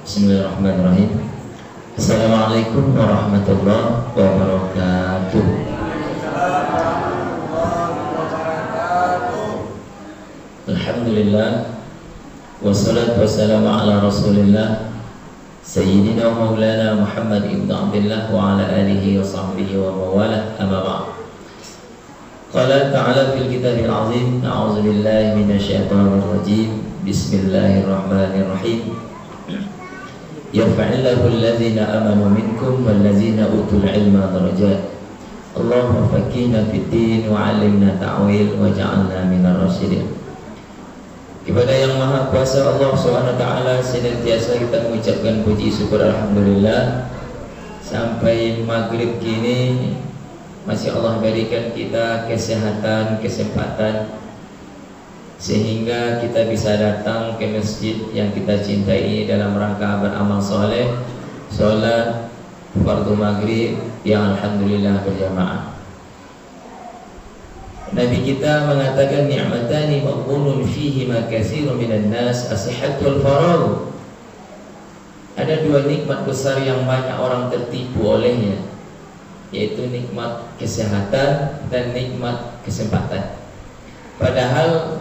Bismillahirrahmanirrahim. Assalamualaikum warahmatullahi wabarakatuh. Alhamdulillah, wassalatu wassalamu ala rasulillah Sayyidina Maulana Muhammad ibn Abdullah wa ala alihi wa sahbihi wa mawalah, amma ba'd. Qala ta'ala fil kitabil azim, a'udzu billahi minasyaitonir rajim. Bismillahirrahmanirrahim. Yarfa'illahu alladhina amanu minkum walladzina utul ilma darajat. Allahumma faqqihna fid din wa 'allimna ta'wil wa ja'alna minar rasyidin. Kepada yang Maha Kuasa Allah Subhanahu wa taala senantiasa kita mengucapkan puji syukur alhamdulillah. Sampai maghrib kini masih Allah berikan kita kesehatan, kesempatan sehingga kita bisa datang ke masjid yang kita cintai ini dalam rangka beramal soleh, sholat fardu maghrib yang alhamdulillah berjamaah. Nabi kita mengatakan ni'matani maghbunun fihi ma katsirun minan nas as-sihhatul faragh. Ada dua nikmat besar yang banyak orang tertipu olehnya, yaitu nikmat kesehatan dan nikmat kesempatan. Padahal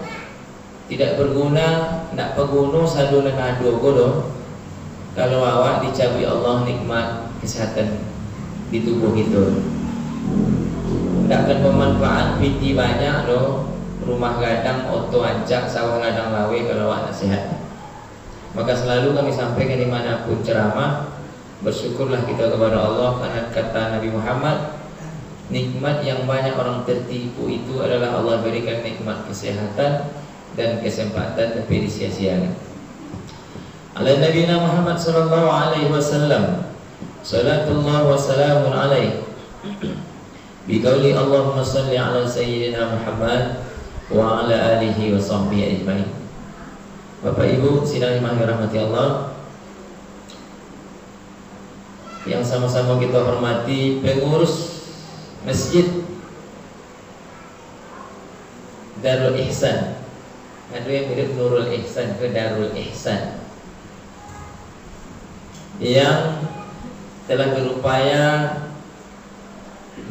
tidak berguna, nak peguno sadu nengado godo kalau awak dicabui Allah nikmat kesehatan di tubuh itu. Tidak akan bermanfaat, piti banyak loh, rumah gadang, oto ancak, sawah ladang lawe kalau awak sehat. Maka selalu kami sampaikan dimanapun ceramah, bersyukurlah kita kepada Allah karena kata Nabi Muhammad, nikmat yang banyak orang tertipu itu adalah Allah berikan nikmat kesehatan dan kesempatan tapi disia-siakan. Ala Nabi Muhammad sallallahu alaihi wasallam, salatullah wa salamun alaihi. Biqauli Allahumma salli ala sayyidina Muhammad wa ala alihi wa sahbihi ajmain. Bapak Ibu sidang yang dirahmati Allah, yang sama-sama kita hormati pengurus Masjid Darul Ihsan. Ada yang mirip Nurul Ihsan ke Darul Ihsan, yang telah berupaya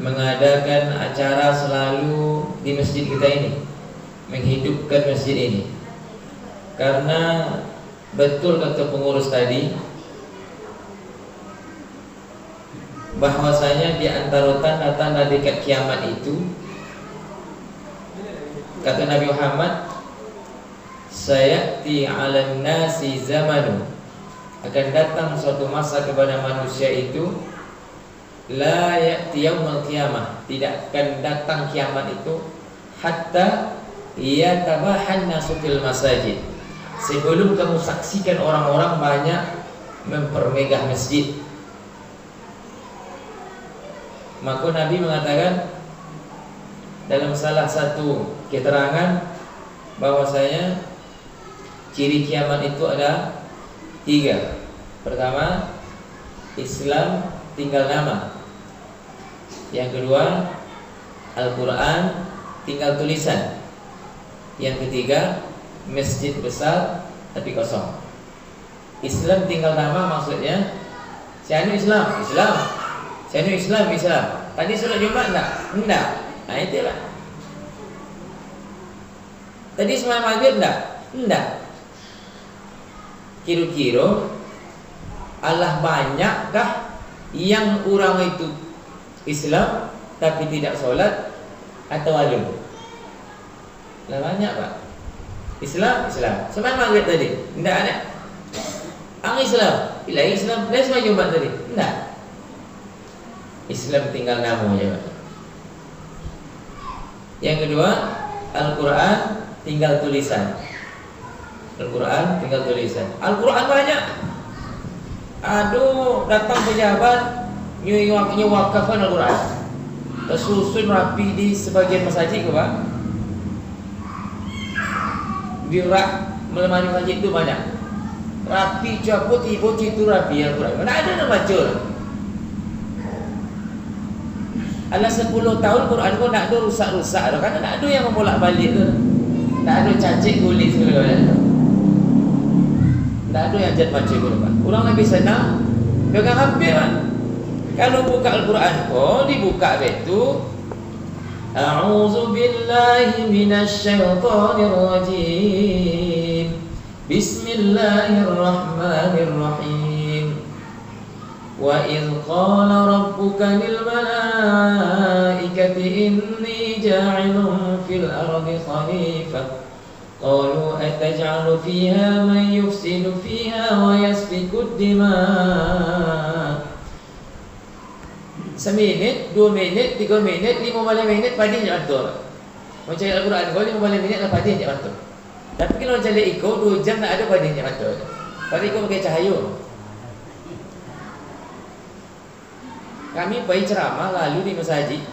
mengadakan acara selalu di masjid kita ini, menghidupkan masjid ini. Karena betul kata pengurus tadi, bahwasanya di antara tanda-tanda dekat kiamat itu, kata Nabi Muhammad, sayati 'alan nasi zamanu, akan datang suatu masa kepada manusia itu, la ya'ti yaumul qiyamah, tidak akan datang kiamat itu, hatta yatabahan nasu fil masajid, sebelum kamu saksikan orang-orang banyak mempermegah masjid. Maka Nabi mengatakan dalam salah satu keterangan bahwasanya ciri kiamat itu ada 3. Pertama, Islam tinggal nama. Yang kedua, Al-Quran tinggal tulisan. Yang ketiga, masjid besar tapi kosong. Islam tinggal nama maksudnya, saya Islam, Islam. Saya Islam, Islam. Tadi sholat Jumat enggak? Enggak. Nah itulah. Tadi semalam maghrib enggak? Enggak. Kira-kira Allah banyakkah yang orang itu Islam tapi tidak sholat atau alim? Lah banyak Pak. Islam, Islam. Semalam maghrib tadi enggak ada. Ang Islam, bila Islam, bila semalam Jumat tadi enggak. Islam tinggal nama aja Pak. Yang kedua, Al-Quran tinggal tulisan. Al-Quran tinggal tulisan. Al-Quran banyak. Aduh, datang pejabat nyewakafkan Al-Quran, tersusun rapi di sebagian masjid ke Pak. Di rak melemari masjid itu banyak. Rapi, cabut, ibu itu rapi Al-Quran. Mana ada nak baca? Alah 10 tahun Quran kau nak ada rusak-rusak dah. Kan nak ada yang membolak balik tu. Tak ada cacik guling segala. Tak ada yang jat baca Quran. Orang lebih senang pegang HP kan. Kalau buka Al-Quran dibuka itu A'udzu billahi minasy syaithanir rajim. Bismillahirrahmanirrahim. Wa idz qala rabbuka lil malaikati inni ja'ilun fil ardi khalifah. Qalu ataj'alu fiha man yufsidu fiha wa yasfiku ad-dima'. Seminit, 2 minit, 3 minit, 15 minit padih je atur. Macam Al-Quran kau 15 minit lah padih je atur. Tapi kalau macam ikut 2 jam tak ada padih je atur. Padih kau pakai cahaya. Kami pergi ceramah lalu di masjid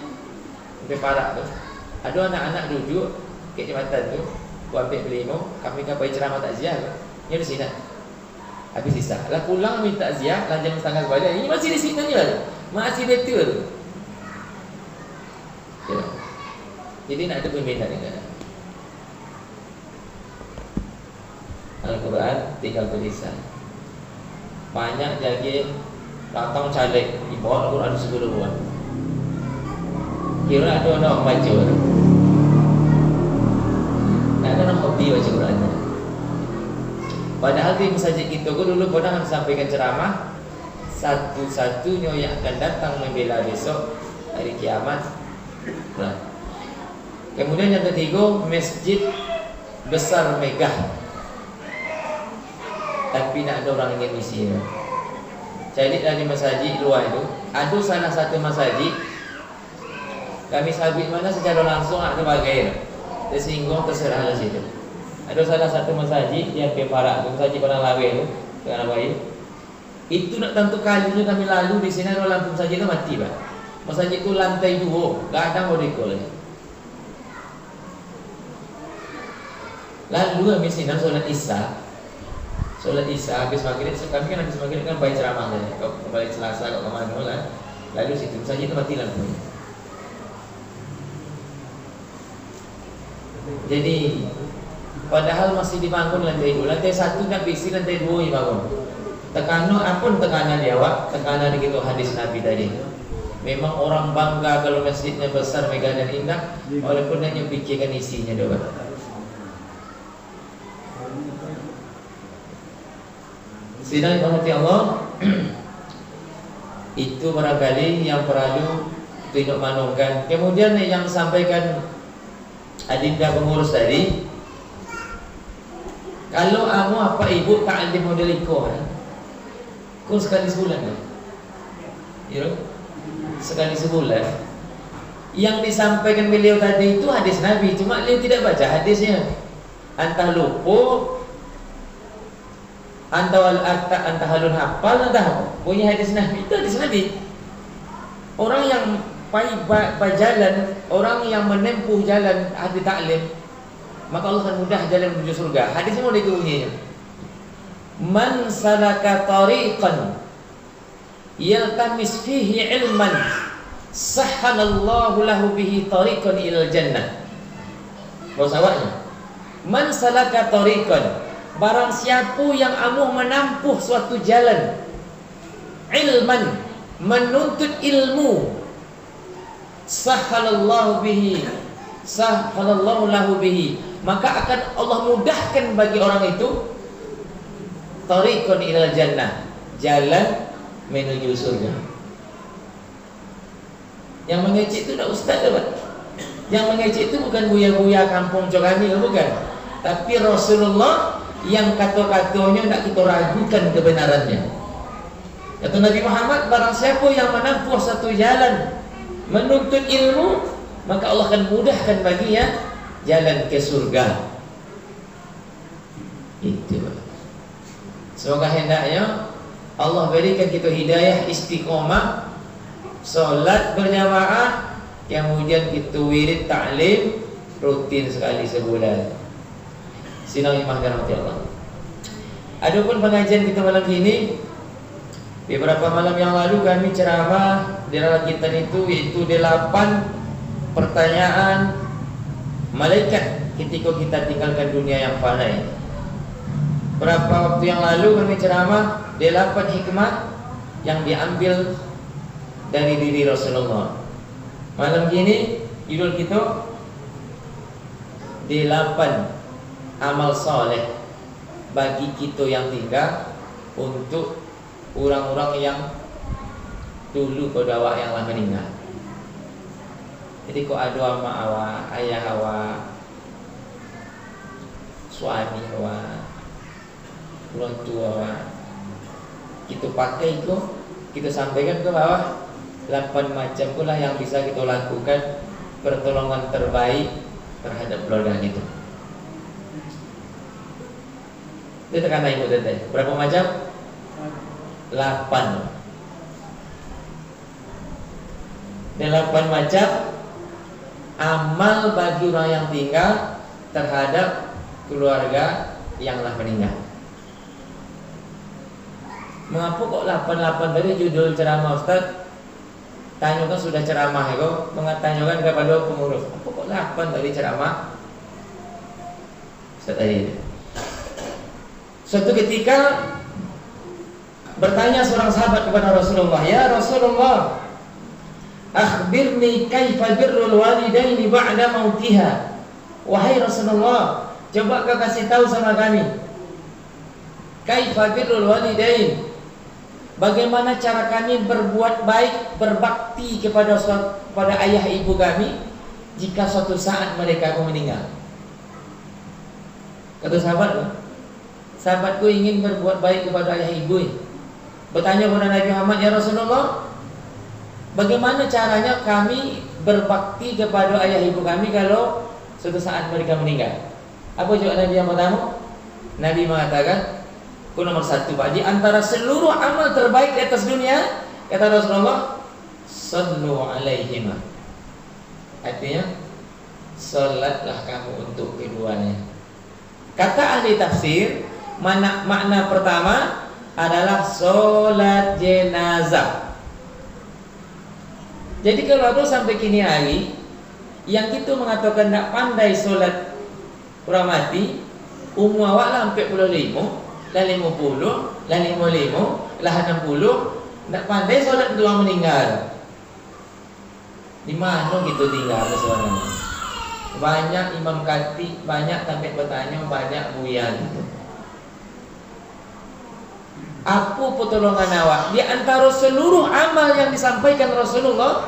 di Perak tu. Ada anak-anak duduk kat jambatan tu. Aku ambil belimau, kami kan pergi ceramah takziah tu. Ni di sini. Habis sisa. Lah pulang minta takziah, lah jam setengah balik. Ini masih di sini je lah. Masih betul. Ya. Jadi nak ada pembinaan dengan Al-Quran tinggal tulisan. Banyak jadi datang caleg di bawah Al-Quran 10 bulan. Kira ada orang baca. Nak ada hobi baca Quran. Padahal di masjid kita dulu pernah sampaikan ceramah. Satu-satunya yang akan datang membela besok hari kiamat. Nah. Kemudian yang ketiga, masjid besar megah. Tapi nak ada orang ingin misi. Jadi dari masjid luar itu, ada salah satu masjid kami sabit mana secara langsung ada bagai tersinggung terserah di situ. Ada salah satu masjid yang Perak, masjid Padang Lawe itu, dengan baik. Itu nak tentu kalinya kami lalu di sini ada lampu masjid itu mati, Pak. Masjid itu lantai 2, enggak ada modeko lagi. Lalu kami sini solat Isya. Solat Isya habis maghrib, kami kan habis maghrib kan baik ceramah saja. Kau kembali Selasa kau kemana lah. Lalu situ masjid itu mati lampunya. Jadi padahal masih dibangun lantai 2. Lantai 1 nak bisi, lantai 2 dibangun. Tekanan apun tekanan dia awak, tekanan gitu hadis Nabi tadi. Memang orang bangga kalau masjidnya besar, megah dan indah, walaupun hanya fikirkan isinya doang. Sidang rahmati Allah. Itu barangkali yang perlu tindak manungkan. Kemudian yang sampaikan adinda pengurus tadi, kalau kamu apa ibu ta'lim model iko kau sekali sebulan kan? Ya, sekali sebulan. Yang disampaikan beliau tadi itu hadis Nabi, cuma beliau tidak baca hadisnya. Antah lupa, antah halun hafal, entah punya hadis Nabi. Itu hadis Nabi. Orang yang jalan, orang yang menempuh jalan ahli ta'lim, maka Allah akan mudah jalan menuju surga. Hadisnya mau bunyinya. Man salaka tariqan yaltamis fihi ilman sahhalallahu lahu bihi tariqan ilal jannah. Bahasanya, man salaka tariqan, barang siapa yang amuh menempuh suatu jalan, ilman, menuntut ilmu, sahhalallahu lahu bihi, maka akan Allah mudahkan bagi orang itu tariqun ilal jannah, jalan menuju surga. Yang mengecek itu tak ustaz dapat. Yang mengecek itu bukan buya-buya kampung Jogamil, bukan. Tapi Rasulullah yang kata-katanya tak kita ragukan kebenarannya. Kata Nabi Muhammad, barang siapa yang menempuh satu jalan menuntut ilmu, maka Allah akan mudahkan baginya jalan ke surga. Itu. Semoga hendaknya Allah berikan kita hidayah istiqomah, solat berjamaah, kemudian kita wirid ta'lim rutin sekali sebulan. Sinau imah rahmati Allah. Adapun pengajian kita malam ini, beberapa malam yang lalu kami ceramah di Rakitan itu, yaitu 8 pertanyaan malaikat ketika kita tinggalkan dunia yang fana ini. Berapa waktu yang lalu kami ceramah 8 hikmah yang diambil dari diri Rasulullah. Malam gini judul kita 8 amal soleh bagi kita yang tinggal untuk orang-orang yang dulu kodawak yang lah meninggal. Jadi kok ada ama awak, ayah awak, suami awak, orang tua awak, kita pakai itu, kita sampaikan ke bawah 8 macam pula yang bisa kita lakukan pertolongan terbaik terhadap keluarga itu. Itu tekan ibu tete. Berapa macam? 8. 8 macam amal bagi orang yang tinggal terhadap keluarga yang telah meninggal. Mengapa kok 8 tadi judul ceramah Ustaz? Tanyakan sudah ceramah itu, mengatanyakan kepada pengurus. Apa kok 8 tadi ceramah? Ustaz tadi. Suatu ketika bertanya seorang sahabat kepada Rasulullah, "Ya Rasulullah, akhbirni kaifa birrul walidaini ba'da mautiha." Wahai Rasulullah, coba kau kasih tahu sama kami, kaifa birrul walidain, bagaimana cara kami berbuat baik, berbakti kepada ayah ibu kami jika suatu saat mereka meninggal. Kata sahabatku ingin berbuat baik kepada ayah ibu. Bertanya kepada Nabi Muhammad, "Ya Rasulullah, bagaimana caranya kami berbakti kepada ayah ibu kami kalau suatu saat mereka meninggal?" Apa jawab Nabi yang pertama? Nabi mengatakan, nomor 1 Pak, di antara seluruh amal terbaik di atas dunia, kata Rasulullah, sallu alaihima. Artinya, salatlah kamu untuk keduanya. Kata ahli tafsir, makna pertama adalah salat jenazah. Jadi kalau ada sampai kini hari yang kita mengatakan tak pandai solat orang mati, umur awak lah 45, lah 50, lah 55, lah 60, tak pandai solat untuk orang meninggal. Di mana kita tinggal sebenarnya? Banyak imam khatib, banyak sampai bertanya, banyak buyan. Apa pertolongan awak? Di antara seluruh amal yang disampaikan Rasulullah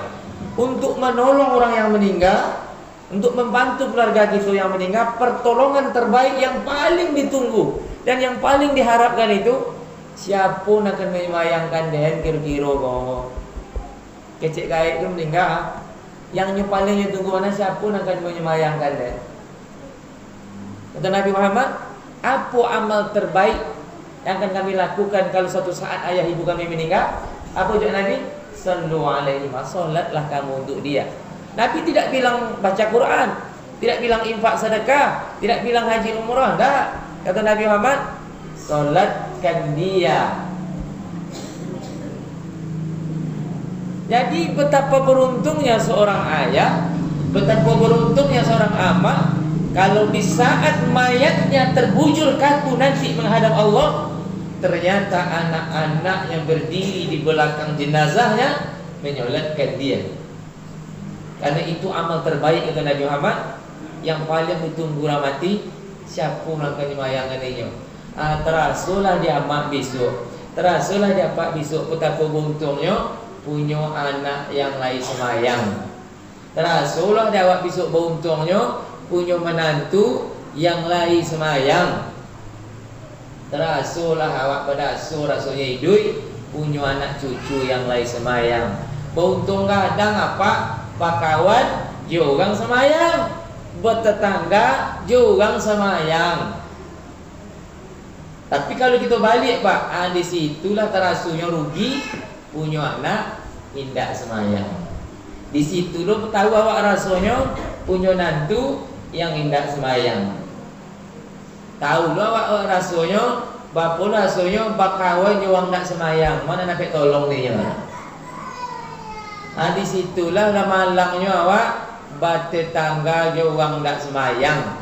untuk menolong orang yang meninggal, untuk membantu keluarga kita yang meninggal, pertolongan terbaik yang paling ditunggu dan yang paling diharapkan itu, siapa nak akan memayangkan dan kira-kira kok kecik kait itu meninggal, yang paling ditunggu mana, siapa nak akan memayangkan dan. Kata Nabi Muhammad, apa amal terbaik yang akan kami lakukan kalau suatu saat ayah ibu kami meninggal? Apa jawab Nabi? Sallu alaihi, salatlah kamu untuk dia. Nabi tidak bilang baca Quran, tidak bilang infak sedekah, tidak bilang haji umrah, enggak. Kata Nabi Muhammad, salatkan dia. Jadi betapa beruntungnya seorang ayah, betapa beruntungnya seorang ama kalau di saat mayatnya terbujur kaku nanti menghadap Allah, ternyata anak-anak yang berdiri di belakang jenazahnya menyolatkan dia. Karena itu amal terbaik kata Nabi Muhammad, yang paling ditunggu orang mati, siapa orang akan dimayangan dia. Terasulah dia mak besok, terasulah dia pak besok, betapa beruntungnya punya anak yang lain semayang. Terasulah dia awak besok beruntungnya punya menantu yang lain semayang. Terasulah awak pada rasanya hidup punya anak cucu yang lain semayang. Beruntung kadang apa? Pakawan jurang semayang, bertetangga jurang semayang. Tapi kalau kita balik Pak, di situlah terasunya rugi punya anak indah semayang. Di situ lo tahu awak rasanya punya nantu yang indah semayang. Tahu lo awak rasanya bapak rasanya bakawan juang nak semayang, mana nak tolong dia. Di situlah malangnya awak bertetangga juang nak semayang.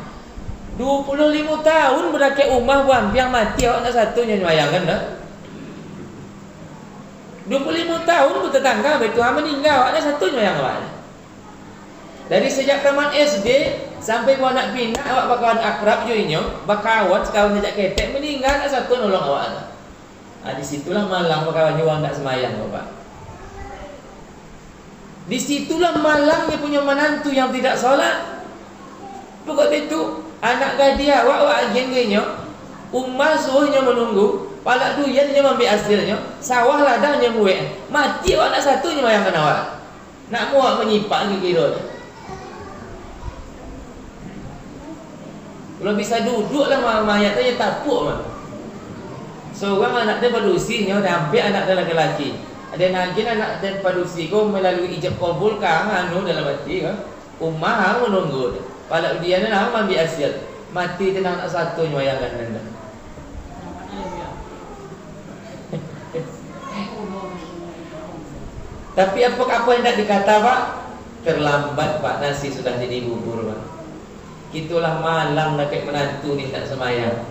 25 tahun berakhir umah buang yang mati awak nak satunya, bayangkan dah. 25 tahun bertetangga betul meninggal awak nak satunya yang awak. Dari sejak tamat SD sampai buat anak bina awak bakawan akrab joinyo, bakawan sekawan sejak ketek meninggal nak satu nolong awak. Di situlah malang bakawan juang tak semayang Bapak. Di situlah malangnya punya menantu yang tidak solat. Pokok itu anak gadis awak genggenyo, umah suhunya menunggu, palak duyannya ambil hasilnya, sawah ladangnya muek, mati awak nak satunya bayangkan awak. Nak muak menyipak kira. Kalau bisa duduklah mayat tu tapuk mah. Seorang anak dia padusinya sampai anak dia laki-laki. Ada nagin anak dia padusi ko melalui ijab kabul kang anu dalam hati kan. Umah menunggu. Palak dia nak ambil hasil. Mati tenang nak satu bayangkan anda. Tapi apa yang tak dikata Pak? Terlambat Pak, nasi sudah jadi bubur Pak. Itulah malang nak menantu ni tak semayang.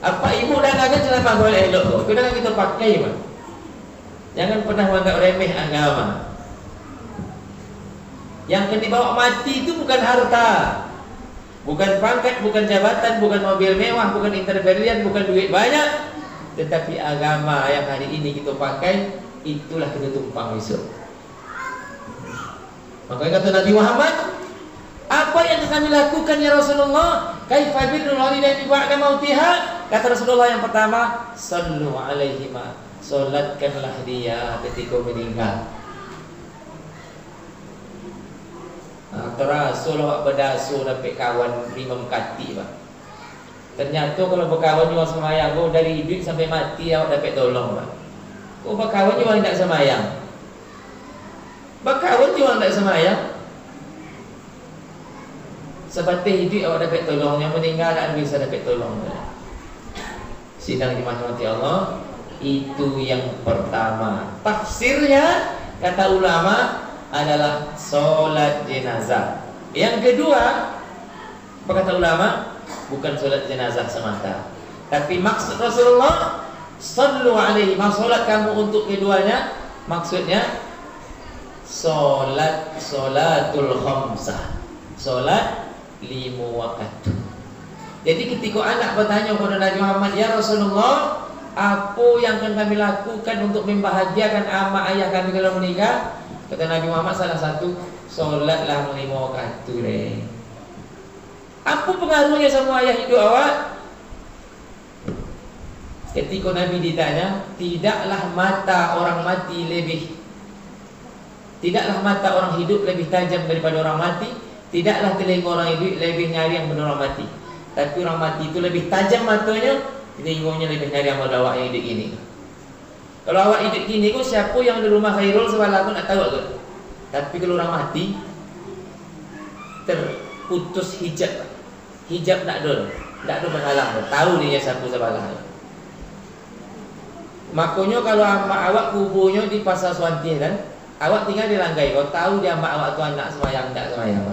Apa ibu dah agak ceramah boleh elok. Kenapa kita pakai Pak? Jangan pernah menganggap remeh agama. Yang kena dibawa mati itu bukan harta, bukan pangkat, bukan jabatan, bukan mobil mewah, bukan intervalian, bukan duit banyak, tetapi agama yang hari ini kita pakai, itulah kita tumpang besok. Makanya kata Nabi Muhammad, apa yang kami lakukan ya Rasulullah? Kaifa birrul walidaini ba'da mautiha? Kata Rasulullah yang pertama, sallu alaihima, solatkanlah dia ketika meninggal. Terasul awak berdasu dapat kawan 5 kati Pak. Ternyata kalau berkawan jual semayang dari hidup sampai mati awak dapat tolong Pak. Kau berkawan jual tak semayang, berkawan jual tak semayang, seperti hidup awak dapat tolong, yang meninggal tak bisa dapat tolong. Sidang dimati Allah, itu yang pertama. Tafsirnya kata ulama adalah solat jenazah. Yang kedua, kata ulama, bukan solat jenazah semata, tapi maksud Rasulullah sallu alaihi, solat kamu untuk keduanya, maksudnya solatul khamsah, solat 5 waktu. Jadi ketika anak bertanya kepada Nabi Muhammad, ya Rasulullah, apa yang akan kami lakukan untuk membahagiakan ama ayah kami kalau meninggal? Kata Nabi Muhammad, salah satu, solatlah 5 waktu deh. Apa pengaruhnya sama ayah hidup awak? Ketika Nabi ditanya, tidaklah mata orang mati lebih, tidaklah mata orang hidup lebih tajam daripada orang mati, tidaklah telinga orang hidup lebih nyari yang benar orang mati. Tapi orang mati itu lebih tajam matanya, telinganya lebih nyari yang pada awak yang hidup ini. Kalau awak hidup gini kok siapa yang di rumah Khairul semalam aku nak tahu aku. Tapi kalau orang mati terputus hijab. Hijab tak ada berhalang. Tahu dia siapa semalam. Makanya kalau mak awak kuburnya di Pasar Swanti kan, awak tinggal di Langgai, kau tahu dia mak awak tu anak semayang tak semayang.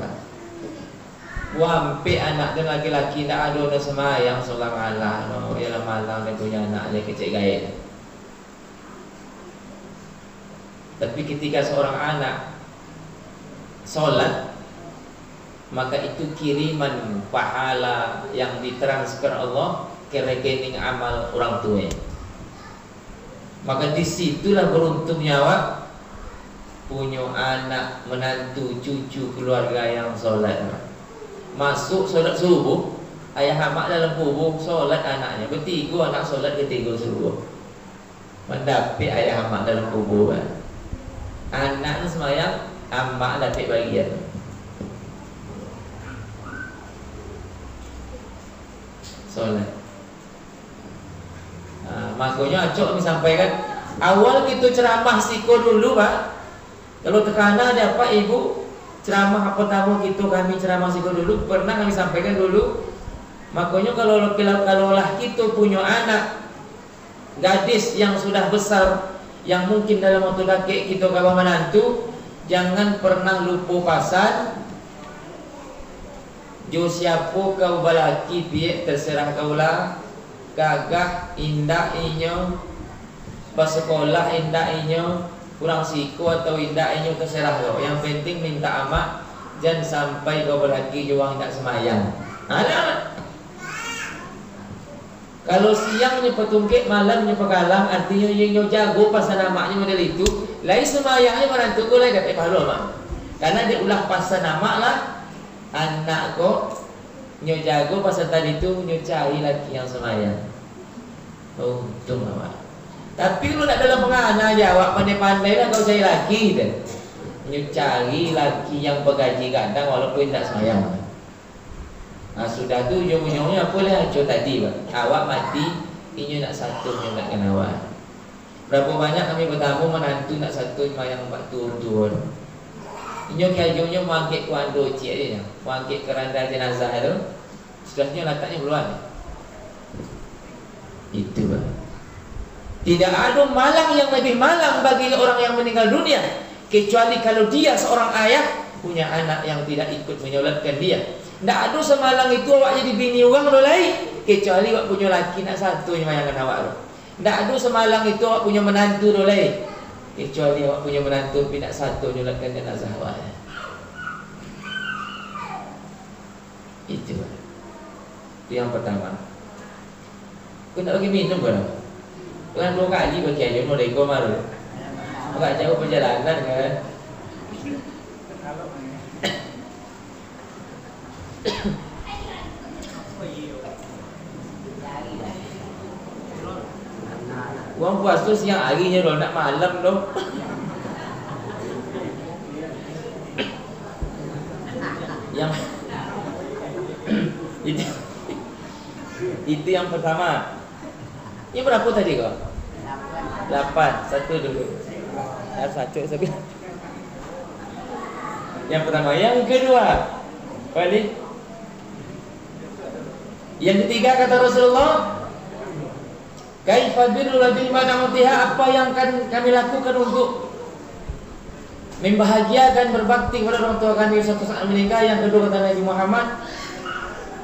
Wampe anak dia laki-laki tak ada semayang solat malam. Dia lah malam dia punya anak dia kecil gaya. Tapi ketika seorang anak solat, maka itu kiriman pahala yang ditransfer Allah ke rekening amal orang tua. Maka disitulah beruntungnya awak punya anak, menantu, cucu, keluarga yang solat. Masuk solat subuh, ayah hamak dalam kubur solat anaknya, bertiga anak solat ketiga subuh. Mendapat ayah hamak dalam kubur kan. Anak semayang, amak dapat bagian. Solat. Makanya acok kami sampaikan, awal kita ceramah siko dulu Pak. Kalau tekanan ada apa ibu, ceramah pertama kita kami ceramah siko dulu, pernah kami sampaikan dulu. Makanya kalau kita punya anak gadis yang sudah besar, yang mungkin dalam waktu kakek kita kawan menantu, jangan pernah lupa pasal Jo siapa kau balaki piye terserah kaulah. Gagah indah inyo, bersekolah indah inyo, kurang siku atau indah inyo terserah kau. Yang penting minta amat, jangan sampai kau balaki juang tak semayang. Ada. Kalau siangnya petungkik, malamnya pekalang, artinya yang jago pasan amaknya model itu. Lai semayangnya menantu kau lai dapat pahala mak. Karena dia ulah pasan amak lah. Anak kok nyo jago pasal tadi tu nyo cari laki yang semayang. Untung awak. Tapi lu nak dalam mengana jawab pandai-pandai lah kau cari laki tu. Nyo cari laki yang bergaji gandang walaupun tak semayang. Nah, sudah tu ujung-ujungnya apa lah co tadi pak. Awak mati, inyo nak satu nyo nak kena awak. Berapa banyak kami bertamu menantu nak satu yang pak turun. Inyo kiajungnya mangkit ku ando cik dia, mangkit keranda jenazah itu, sudahnya letaknya keluar. Itu bah. Tidak ada malang yang lebih malang bagi orang yang meninggal dunia, kecuali kalau dia seorang ayah punya anak yang tidak ikut menyolatkan dia. Tidak ada semalang itu awak jadi bini orang dolai, kecuali awak punya laki nak satu yang mayangan awak. Tidak ada semalang itu awak punya menantu dolai, kecuali awak punya menantu pindah satu nyolatkan jenazah awak. Itu yang pertama. Kau nak bagi minum berapa? Kan 2 kali bagi aja mau dari kau malu. Agak jauh perjalanan kan. Uang puas tu siang harinya loh, nak malam loh. Yang itu yang pertama. Ini berapa tadi kau? 8. Satu dulu. Harus sacuk sebelah. Yang pertama. Yang kedua, balik. Yang ketiga kata Rasulullah, kaifa birrul ladzi ma'amtiha, apa yang akan kami lakukan untuk membahagiakan berbakti kepada orang tua kami suatu saat meninggal. Yang kedua kata Nabi Muhammad,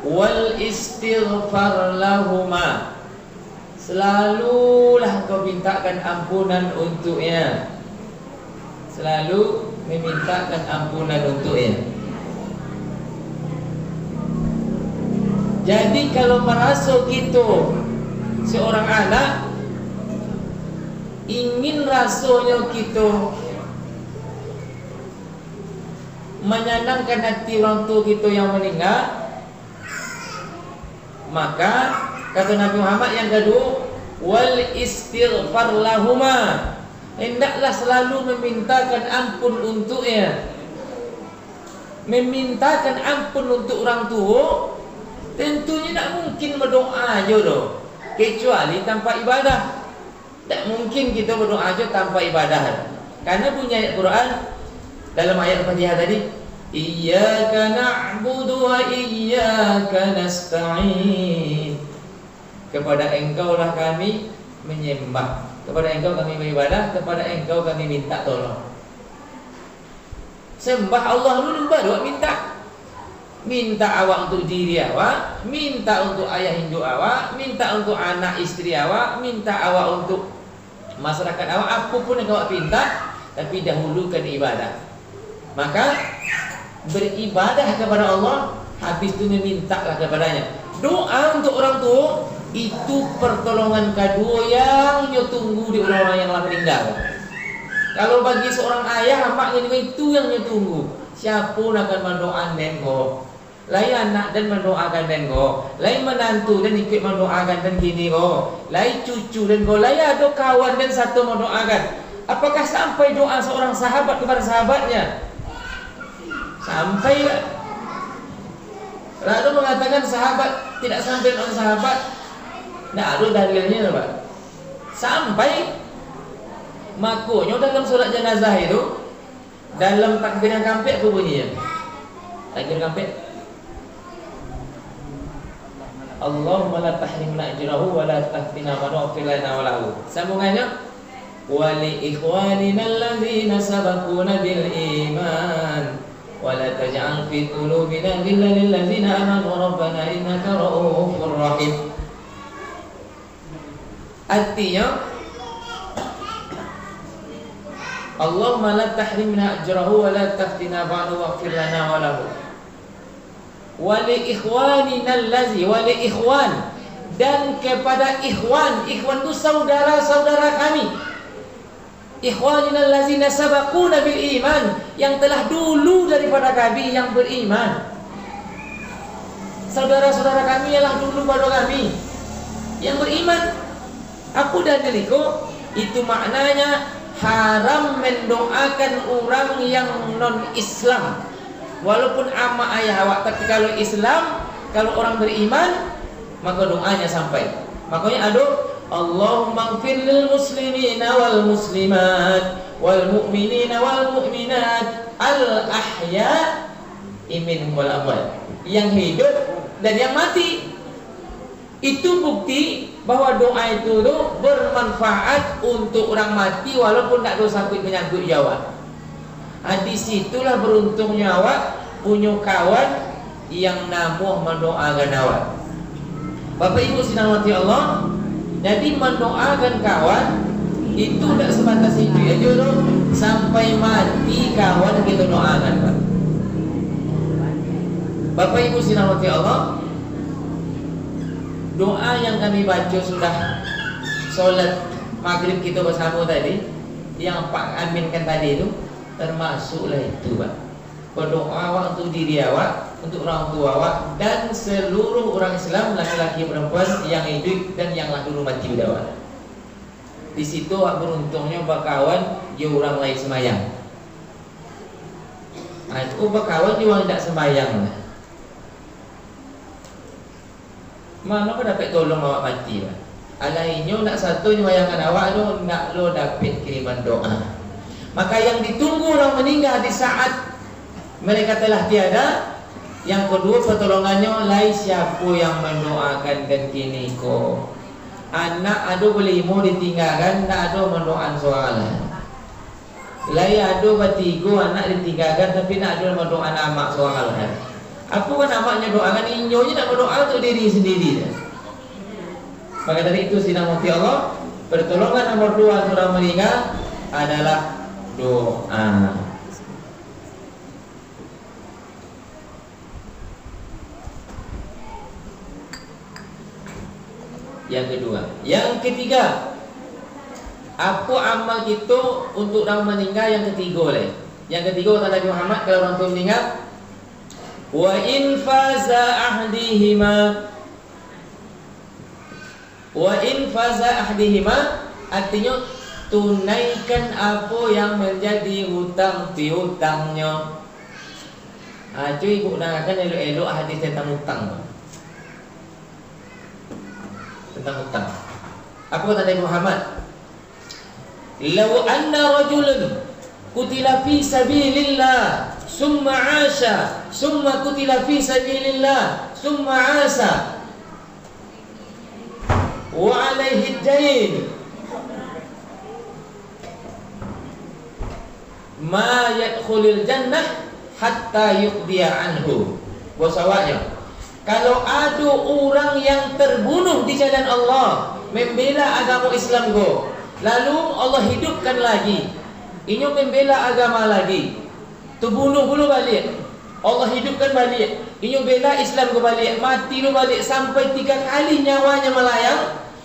wal istighfar lahuma, selalulah kau mintakan ampunan untuknya, selalu memintakan ampunan untuknya. Jadi kalau merasa gitu seorang anak ingin rasanya gitu menyenangkan hati orang tua kita yang meninggal, maka kata Nabi Muhammad yang kedua, wal istighfar lahuma, hendaklah selalu memintakan ampun untuknya. Memintakan ampun untuk orang tua tentunya tak mungkin berdoa aja loh, kecuali tanpa ibadah. Tak mungkin kita berdoa aja tanpa ibadah. Karena punya ayat Quran dalam ayat Fatihah tadi, iyyaka na'budu wa iyyaka nasta'in, kepada engkau lah kami menyembah, kepada engkau kami beribadah, kepada engkau kami minta tolong. Sembah Allah dulu baru minta. Minta awak untuk diri awak, minta untuk ayah induk awak, minta untuk anak istri awak, minta awak untuk masyarakat awak, apapun yang awak minta, tapi dahulukan ibadah. Maka beribadah kepada Allah, habis itu memintalah kepadanya. Doa untuk orang tua itu pertolongan kedua yang nyo tunggu di orang-orang yang telah meninggal. Kalau bagi seorang ayah, mak itu yang nyo tunggu. Siapa akan mendoakan dengo, lain anak dan mendoakan dengo, lain menantu dan ikut mendoakan dan gini go, lain cucu dan go, lain ada kawan dan satu mendoakan. Apakah sampai doa seorang sahabat kepada sahabatnya? Sampai. Lalu mengatakan sahabat tidak sampai dengan sahabat, tidak ada dalilnya, Pak. Sampai makanya dalam solat jenazah itu, dalam takbir yang kampek apa bunyinya? Takbir kampek, Allahumma la tahrimna ajrahu wa la tahtina ma nu'fir lana wa lahu. Sambungannya, wa li ikhwanina alladzina sabaquna bil iman ولا تجعل في قلوبنا غلا للذين آمنوا ربنا إنك رؤوف رحيم. Artinya Allahumma la tahrimna ajrahu wa la taftina ba'du waghfir lana wa lahu wa li ikhwanina allazi wa li ikhwan, dan kepada ikhwan itu saudara-saudara kami, ikhwanina allazina sabaquna bil iman, yang telah dulu daripada kami yang beriman. Saudara-saudara kami ialah dulu pada kami yang beriman. Aku dan diriku, itu maknanya haram mendoakan orang yang non-Islam, walaupun ama ayah awak. Tapi kalau Islam, kalau orang beriman, maka doanya sampai. Makanya aduh, Allahumma ighfir lil muslimina wal muslimat wal mu'minina wal mu'minat al ahya minhum wal amwat, yang hidup dan yang mati. Itu bukti bahwa doa itu bermanfaat untuk orang mati walaupun tak ada sangkut menyangkut nyawa. Di situlah beruntungnya awak punya kawan yang namuh mendoakan awak. Bapak Ibu sinawati Allah, jadi mendoakan kawan itu tidak sebatas itu aja sampai mati kawan kita doakan, Pak. Bapak Ibu sinawati Allah, doa yang kami baca sudah sholat maghrib kita bersama tadi, yang Pak aminkan tadi itu, termasuklah itu, Pak. Berdoa untuk diri awak, untuk orang tua awak, dan seluruh orang Islam, laki-laki perempuan yang hidup dan yang lah dulu mati berdawat. Di situ beruntungnya berkawan dia orang lain semayang. Nah, itu berkawan dia orang tidak semayang lah. Mana kau dapat tolong awak mati, Pak? Alainya nak satu nyawayangan awak tu nak lo dapat kiriman doa. Maka yang ditunggu orang meninggal di saat mereka telah tiada, yang kedua pertolongannya lai siapa yang mendoakan dan kini ko. Anak ada boleh mau ditinggalkan, tak ada mendoakan soalan. Lai ada bertiga anak ditinggalkan tapi nak ada mendoakan amak soalan. Apa kan amaknya doakan, inyonya nak berdoa untuk diri sendiri. Maka dari itu sinamati Allah, pertolongan nomor 2 orang meninggal adalah doa. Yang kedua, yang ketiga, apa amal kita untuk orang meninggal yang ketiga leh. Yang ketiga kata Nabi Muhammad, kalau orang tu meninggal, wa in faza ahdihima, wa in faza ahdihima artinya tunaikan apa yang menjadi hutang piutangnya. Cuy gunakan elok-elok hadis tentang hutang, tentang hutang. Apa kata Nabi Muhammad? Law anna rajulan qutila fi sabilillah summa 'asha summa qutila fi sabilillah summa 'asha wa 'alaihi ad-dain ma yadkhulul jannah hatta yuqdiya anhu. Bahasanya, kalau ada orang yang terbunuh di jalan Allah membela agama Islam go, lalu Allah hidupkan lagi, inyo membela agama lagi, terbunuh dulu balik, Allah hidupkan balik, inyo bela Islam go balik, mati lu balik sampai 3 kali nyawanya melayang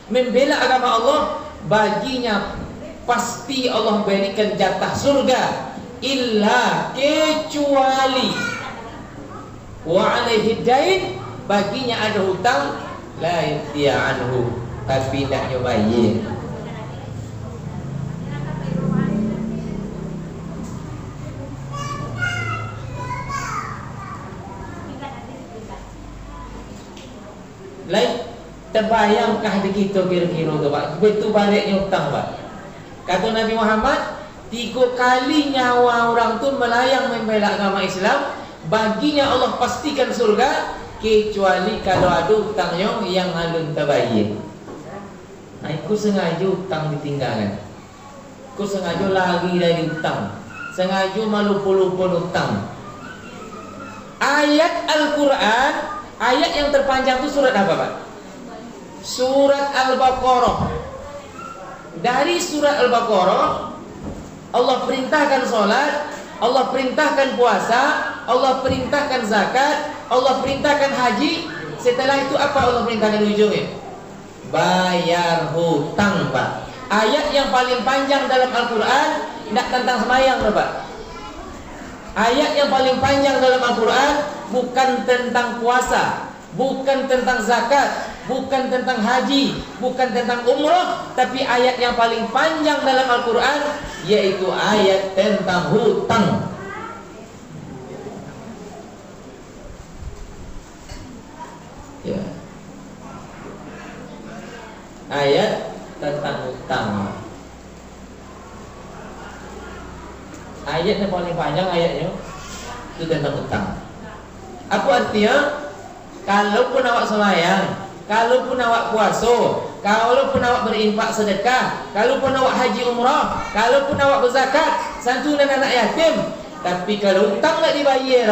membela agama Allah, baginya pasti Allah berikan jatah surga, illa kecuali wa alaihi dain, baginya ada hutang, la yaqdiya anhu, tapi tak nyobayin. Lain terbayangkah di kita kira-kira tu, Pak? Betul baliknya hutang, Pak. Kata Nabi Muhammad, 3 kali nyawa orang tu melayang membela agama Islam, baginya Allah pastikan surga, kecuali kalau ada hutangnya yang halun terbayar. Nah, aku sengaja hutang ditinggalkan, aku sengaja lari dari hutang, sengaja malu lupa hutang. Ayat Al-Quran, ayat yang terpanjang itu surat apa Pak? Surat Al-Baqarah. Dari surat Al-Baqarah Allah perintahkan sholat, Allah perintahkan puasa, Allah perintahkan zakat, Allah perintahkan haji. Setelah itu apa Allah perintahkan ujungnya? Bayar hutang Pak. Ayat yang paling panjang dalam Al-Quran tidak tentang sembahyang Pak. Ayat yang paling panjang dalam Al-Quran bukan tentang puasa, bukan tentang zakat, bukan tentang haji, bukan tentang umrah, tapi ayat yang paling panjang dalam Al-Quran yaitu ayat tentang hutang. Ya. Ayat tentang hutang. Ayat yang paling panjang ayatnya itu tentang hutang. Apa artinya? Kalaupun awak sembahyang, kalaupun awak puasa, kalaupun awak berinfak sedekah, kalaupun awak haji umrah, kalaupun awak berzakat, santunan anak yatim, tapi kalau hutang tak dibayar,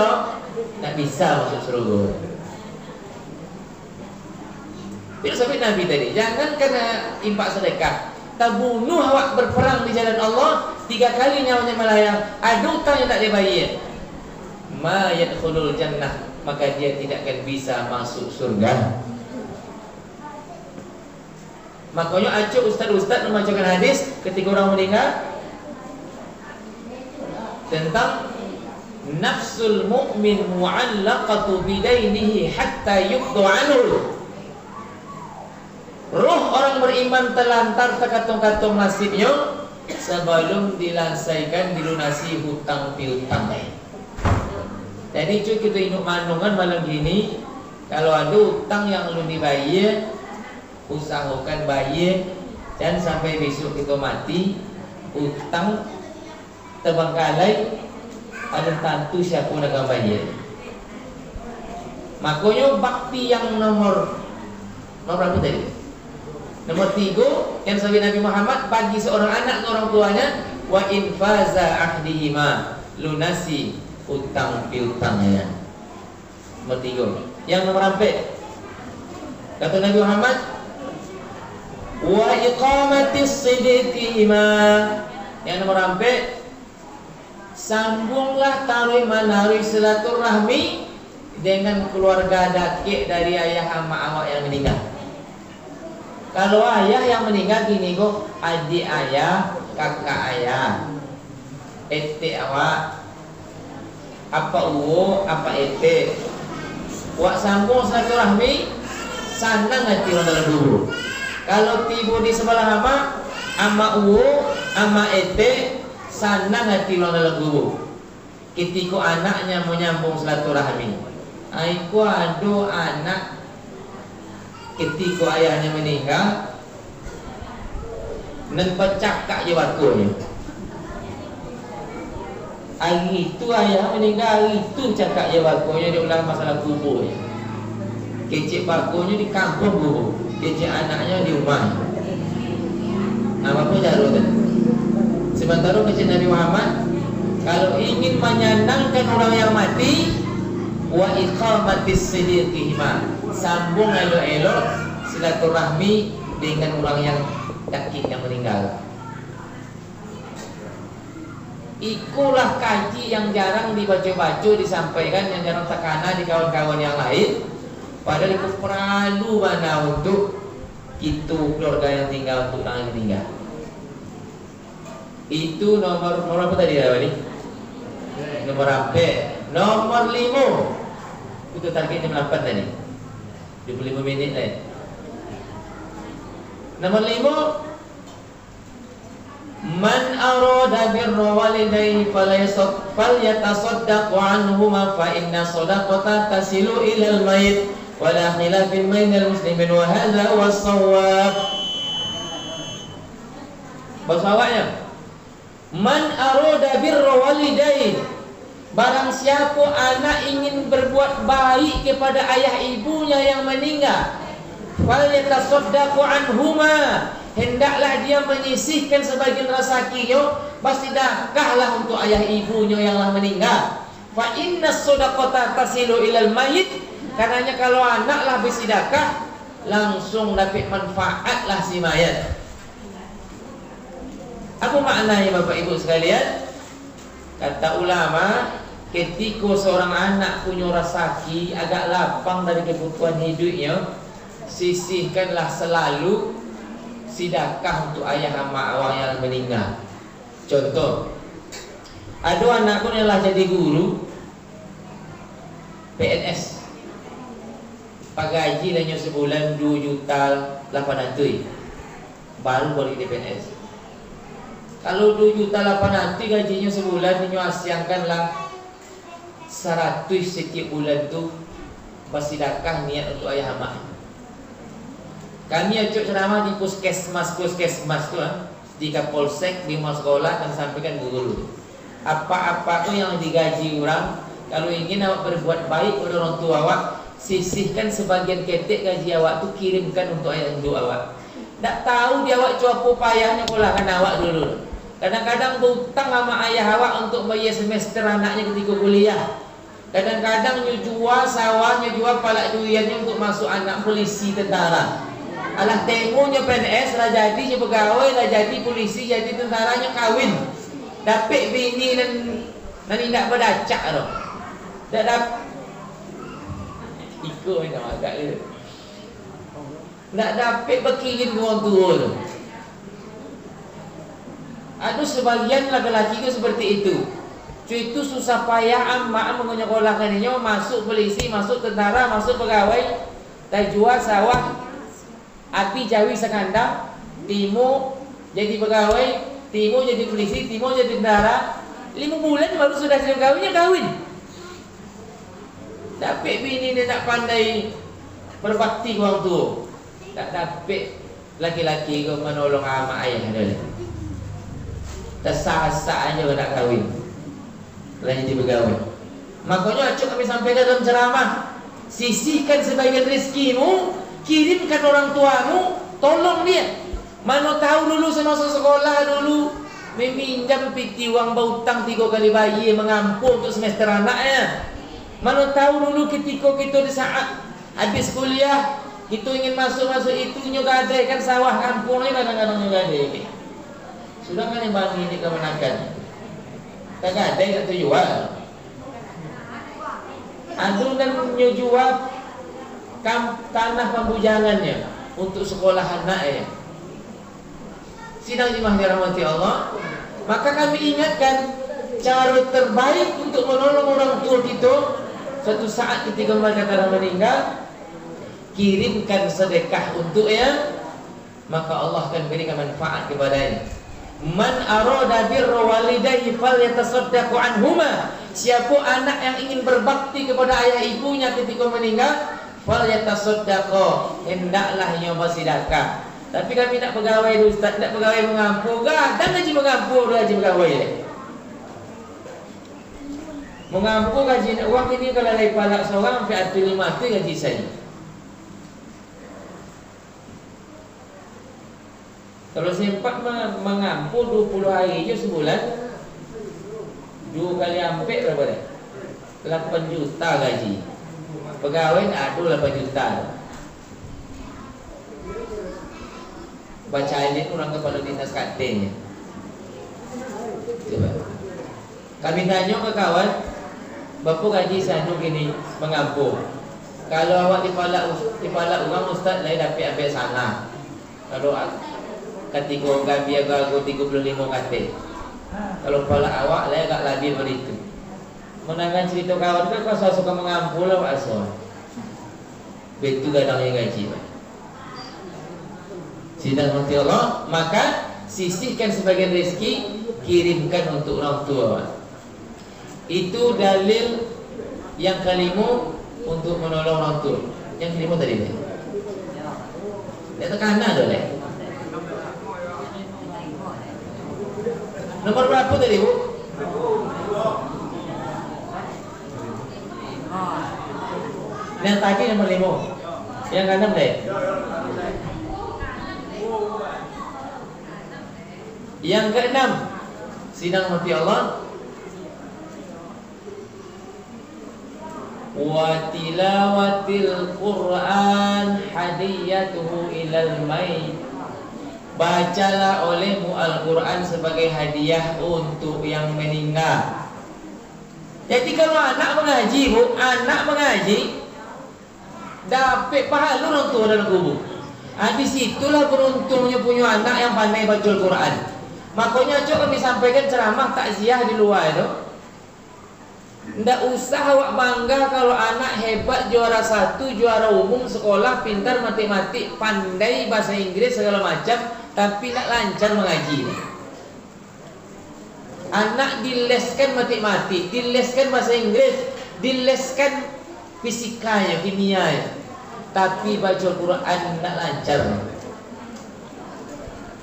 tak bisa masuk surga. Tidak sampai Nabi tadi, jangan kena infak sedekah, tak bunuh awak berperang di jalan Allah 3 kali nyawanya melayang, ada hutang yang tak dibayar, ma yadkhulul jannah, maka dia tidak akan bisa masuk surga. Makanya acuk ustaz-ustaz membacakan hadis ketika orang meninggal tentang nafsul mu'min mu'allaqatu bidainihi hatta yuqdu anhu. Roh orang beriman terlantar terkatung-katung nasibnya sebelum diselesaikan dilunasi hutang piutang. Jadi cuy, kita hidup manungan malam gini, kalau ada hutang yang belum dibayar, usahakan bayar, dan sampai besok kita mati, hutang terbengkalai, ada tentu siapa yang akan bayar. Makanya bakti yang nomor berapa tadi? Nomor 3 yang sabit Nabi Muhammad bagi seorang anak ke orang tuanya, wa infaza ahdihima, lunasi hutang piutangnya. Nomor 3. Yang nomor 4 kata Nabi Muhammad, wa iqamatis sidqihima. Yang nomor 4, sambunglah taruh menarui silaturahmi dengan keluarga dakik dari ayah sama awak yang meninggal. Kalau ayah yang meninggal gini kok, adik ayah, kakak ayah, ete awak, apa uwo, apa ete, wak sambung silaturahmi, sana ngati orang dalam dulu. Kalau tiba di sebelah ama uwo, ama ete, sana ngati orang dalam dulu. Ketika anaknya menyambung silaturahmi, aiku ado anak ketika ayahnya meninggal, nan pecah kak je bakunya. Hari itu ayah meninggal, hari itu cakap je bakunya, dia ulang masalah kuburnya. Kecik bakunya di kampung kubur, kecik anaknya di rumah. Apa jarum tu? Sementara kecik Nabi Muhammad, kalau ingin menyenangkan orang yang mati, wa iqamatis sidqihima, sambung elok-elok silaturahmi dengan orang yang dakik yang meninggal. Ikulah kaji yang jarang dibaca-baca, disampaikan, yang jarang terkana di kawan-kawan yang lain. Padahal itu perlu mana untuk itu keluarga yang tinggal, untuk orang yang tinggal. Itu nomor apa tadi ya ini? Nomor apa? Nomor 5. Itu target jam 8 tadi. 25 minit lain. Nomor 5, man arada birra walidayhi falyatasaddaq anhuma fa inna sadaqata tasilu ila al-mayit wa la khilafin bainal muslimin wa hadha huwa as-shawab. Bahasa awaknya, man arada birra walidayhi, barang siapa anak ingin berbuat baik kepada ayah ibunya yang meninggal, falyatasaddaqu anhuma, hendaklah dia menyisihkan sebagian rezekinya, bersedekahlah untuk ayah ibunya yang telah meninggal. Fa inna shadaqata tasilu ilal mayit, karenanya kalau anaklah bersedekah langsung dapat manfaatlah si mayat. Apa maknanya Bapak Ibu sekalian? Kata ulama, ketika seorang anak punya rasaki agak lapang dari kebutuhan hidupnya, sisihkanlah selalu sedekah untuk ayah sama awak yang meninggal. Contoh, ada anakku yang lah jadi guru PNS, pak gaji hanya sebulan 2.800.000 baru balik di PNS. Kalau 2.800.000 gajinya sebulan, dia asiankanlah 100 setiap bulan tu bersedekah niat untuk ayah mak. Kami acuk ceramah di puskesmas tu di Kapolsek, di rumah sekolah, dan sampaikan guru. Apa-apa tu yang digaji orang, kalau ingin awak berbuat baik pada orang tua awak, sisihkan sebagian ketek gaji awak tu, kirimkan untuk ayah ibu awak. Tak tahu dia awak cuapu payahnya kolahkan awak dulu. Kadang-kadang berhutang sama ayah awak untuk bayar semester anaknya ketika kuliah. Kadang-kadang jual sawah, jual palak duriannya untuk masuk anak polisi tentara. Alah tengoknya PNS lah jadi pegawai, lah jadi polisi, jadi tentaranya kawin. Dapat bini dan tidak berdacak tu. Tak dapat ikut minta agak dia. Tak dapat berkirim ke orang tua tu. Ada sebagian laki-laki itu seperti itu. Itu susah payah amak menyekolahkannya, masuk polisi, masuk tentara, masuk pegawai, tak jual sawah, api jawi sekandang, Timo jadi pegawai, Timo jadi polisi, Timo jadi tentara. 5 bulan baru sudah siap kawinnya kawin. Dapat bini dia nak pandai berbakti ke orang tua. Tak dapat laki-laki ke menolong amak ayah dia. Tersah-sah aja nak kahwin, lagi jadi pegawai. Makanya acuk kami sampaikan dalam ceramah, sisihkan sebagian rezekimu, kirimkan orang tuamu, tolong dia. Mana tahu dulu semasa sekolah dulu meminjam piti uang berhutang 3 kali bayi mengampu untuk semester anaknya. Mana tahu dulu ketika kita di saat habis kuliah kita ingin masuk itu nyogadaikan sawah kampungnya, kadang-kadang nyogadai. Sudah kan yang bagi ini kemenakan, tak ada yang terjual. Adu dan menjual tanah pembujangannya untuk sekolah anaknya. Sidang jemaah dirahmati Allah, maka kami ingatkan cara terbaik untuk menolong orang tua kita. Suatu saat ketika mereka telah meninggal, kirimkan sedekah untuknya, maka Allah akan berikan manfaat kepadanya. Man arada birra walidayhi falyatasaddaqu anhuma. Siapa anak yang ingin berbakti kepada ayah ibunya ketika meninggal, falyatasaddaqu, hendaklah ia bersedekah. Tapi kami nak pegawai ustaz, nak pegawai mengampu, kadang gaji mengampu gaji pegawai. Mengampu gaji uang ini kalau lagi palak seorang sampai ada 5 tu gaji saya. Kalau sempat mengampu 20 hari je sebulan, 2 kali ampek berapa dah? 8 juta gaji. Pegawai ada 8 juta. Baca ini orang kepala dinas katanya. Coba. Kami tanya ke kawan, berapa gaji sana gini mengampu? Kalau awak dipalak uang ustaz lain dapat ambil sana. Kalau ketika gaji agak 35 kata. Kalau pala awak lah agak lebih begitu. Menangan cerita kawan kan kau suka mengampu lah Pak Asal. Betul gadangnya gaji. Sidang nanti Allah, maka sisihkan sebagian rezeki, kirimkan untuk orang tua. Itu dalil yang kelima untuk menolong orang tua. Yang kelima tadi ni. Dia tekanan dah leh. Nomor berapa tadi Bu? Yang tadi nomor 5. Yang ke-6 deh. Yang ke-6, sidang mati Allah, wa tilawatil Qur'an hadiyatuhu ilal mayt. Bacalah olehmu Al-Quran sebagai hadiah untuk yang meninggal. Jadi kalau anak mengaji, bu, anak mengaji dapat pahala orang tua dalam kubur. Di situlah beruntungnya punya anak yang pandai baca Al-Quran. Makanya cok kami sampaikan ceramah takziah di luar itu. Ndak usah awak bangga kalau anak hebat, juara 1, juara umum sekolah, pintar matematik, pandai bahasa Inggris segala macam, tapi nak lancar mengaji. Anak dileskan matematik, dileskan bahasa Inggris, dileskan fisikanya, kimianya, tapi baca Quran tak lancar.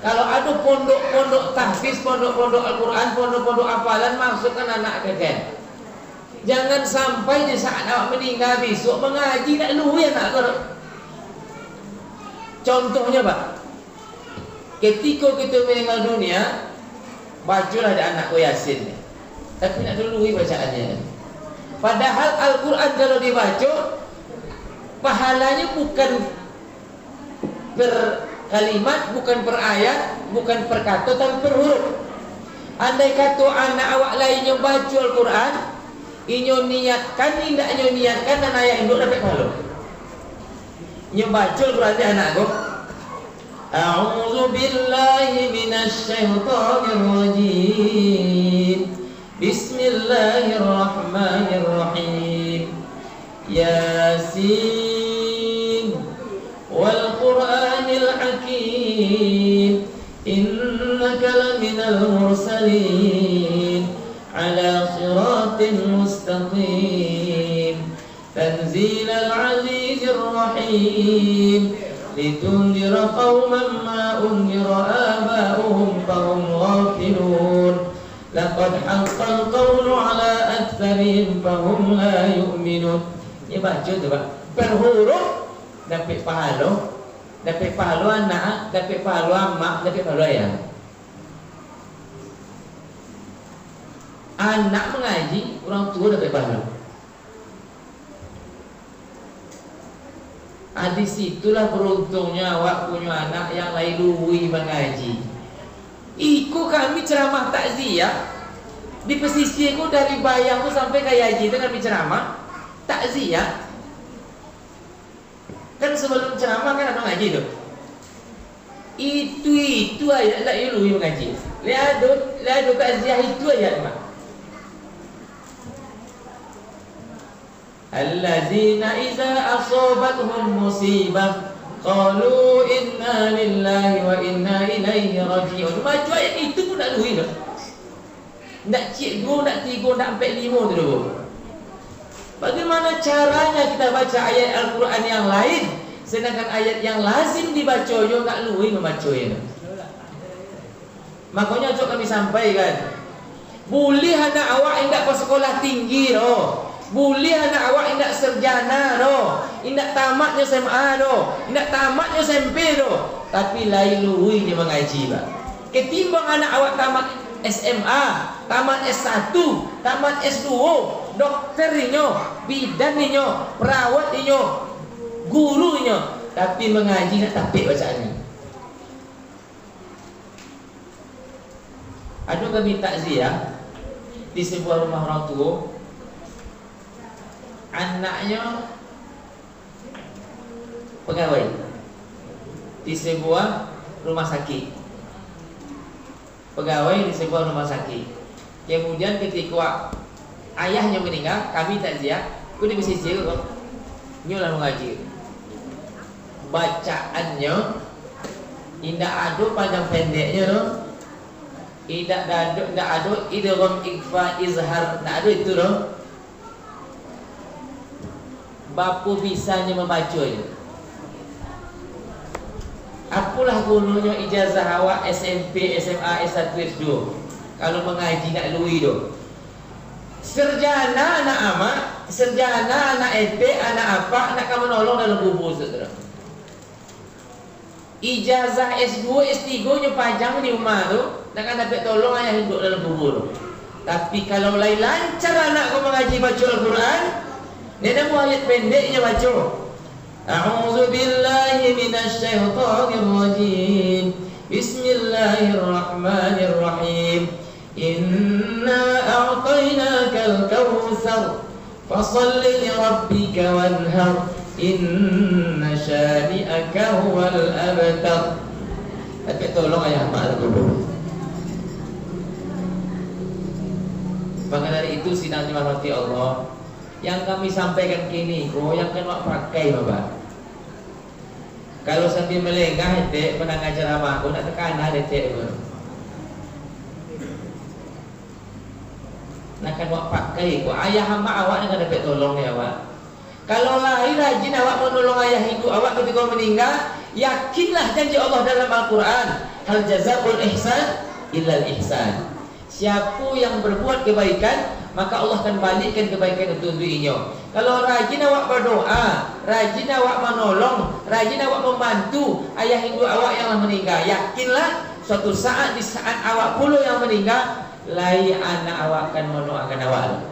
Kalau ada pondok-pondok tahfiz, pondok-pondok Al-Quran, pondok-pondok hafalan, masukkan anak keken. Jangan sampai di saat awak meninggal besok mengaji tak luwi anak kau. Contohnya Pak, ketika kita meninggal dunia, bacalah ada anak kau Yasin, tapi nak luwi bacaannya. Padahal Al-Quran kalau dibaca, pahalanya bukan per kalimat, bukan per ayat, bukan per kata, tapi per huruf. Andai kata anak awak lainnya baca Al-Quran, inyo niatkan, tidak inyo niatkan, dan ayah induk dapat pahala. Inyo baca Al-Quran di anak kau, A'udzu billahi minasy syaithanir rajim. Bismillahirrahmanirrahim. Yasin wal Qur'anil hakim. Innaka laminal mursalin ala siratin mustaqim. Tanzilal azizir rahim. Litundira qauman ma undira aba'uhum fahum ghafilun. Laqad haqqal qawlu ala aktsarihim fahum la yu'minun. Ini baca tu Pak, per huruf dapat pahala, dapat pahala anak, dapat pahala mak, dapat pahala ayah. Anak mengaji, orang tua dapat pahala. Di situlah beruntungnya awak punya anak yang lain luwi mengaji. Iku kami ceramah takziah di pesisirku dari Bayang tu sampai ke Yaji itu kami ceramah takziah. Kan sebelum ceramah kan ada ngaji tu. Itu ayat lah yang luwi mengaji. Lihat takziah itu ayat mak. Allazina iza asobathum musibah qalu inna lillahi wa inna ilaihi raji'un. Baca ayat itu pun tak luwi dah. Nak cik 2, nak 3, nak 4, 5 tu dulu. Bagaimana caranya kita baca ayat Al-Quran yang lain, sedangkan ayat yang lazim dibaca yo tak luwi membacanya. Makanya cok kami sampaikan, boleh anak awak indak ke sekolah tinggi doh. Boleh anak awak indak sarjana doh, indak tamatnya SMA doh, indak tamatnya SMP doh, tapi lain luwi dia mengaji Pak. Ketimbang anak awak tamat SMA, tamat S1, tamat S2, dokter inyo, bidan inyo, perawat inyo, guru inyo, tapi mengaji nak tapik bacaannya. Ada kami takziah di sebuah rumah orang tua. Anaknya pegawai di sebuah rumah sakit. Pegawai di sebuah rumah sakit. Kemudian ketika ayahnya meninggal, kami takziah, aku di pesisir kok. Nyolah mengaji. Bacaannya indah ada panjang pendeknya loh. Indah ada idgham ikhfa izhar, tak ada itu loh. Bapu bisanya membaca je. Apalah gurunya ijazah awak SMP, SMA, S1, S2. Kalau mengaji nak luwi tu. Sarjana anak amak, sarjana anak EP, anak apa, nak kamu nolong dalam kubur saudara. Ijazah S2, S3 nya panjang di rumah tu, nak dapat tolong ayah hidup dalam kubur. Tapi kalau lain lancar anak kau mengaji baca Al-Quran, Ini nama ayat pendeknya baca. A'udzu billahi minasy syaithanir rajim. Bismillahirrahmanirrahim. Inna a'tainakal kautsar fashalli li rabbika wanhar. Inna syani'aka huwal abtar. Tapi tolong ayah mak dulu. Maka dari itu sidang dirahmati Allah, yang kami sampaikan kini, yang kena pakai Bapak. Kalau sambil melengah, dek menang ceramah aku nak tekan ada dek. Nak kena pakai, ayah hamba awak nak dapat tolong ya awak. Kalau lahir rajin awak menolong ayah ibu awak ketika meninggal, yakinlah janji Allah dalam Al-Quran, hal jazaa'ul ihsan illal ihsan. Siapa yang berbuat kebaikan, maka Allah akan balikkan kebaikan untuk dirinya. Kalau rajin awak berdoa, rajin awak menolong, rajin awak membantu ayah ibu awak yang meninggal, yakinlah suatu saat di saat awak pula yang meninggal, lai anak awak akan mendoakan awak.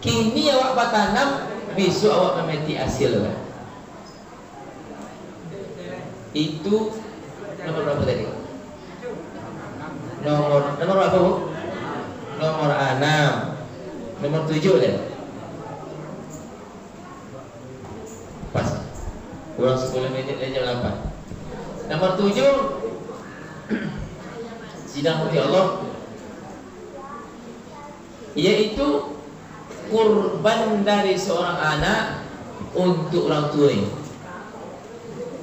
Kini awak bertanam, besok awak memeti hasil kan? Itu nomor berapa tadi? Nomor berapa Bu? Nomor 6. Nomor 7 deh. Pas. Kurang 10 menit aja jam 8. Nomor 7 sidang hati Allah, yaitu kurban dari seorang anak untuk orang tuanya.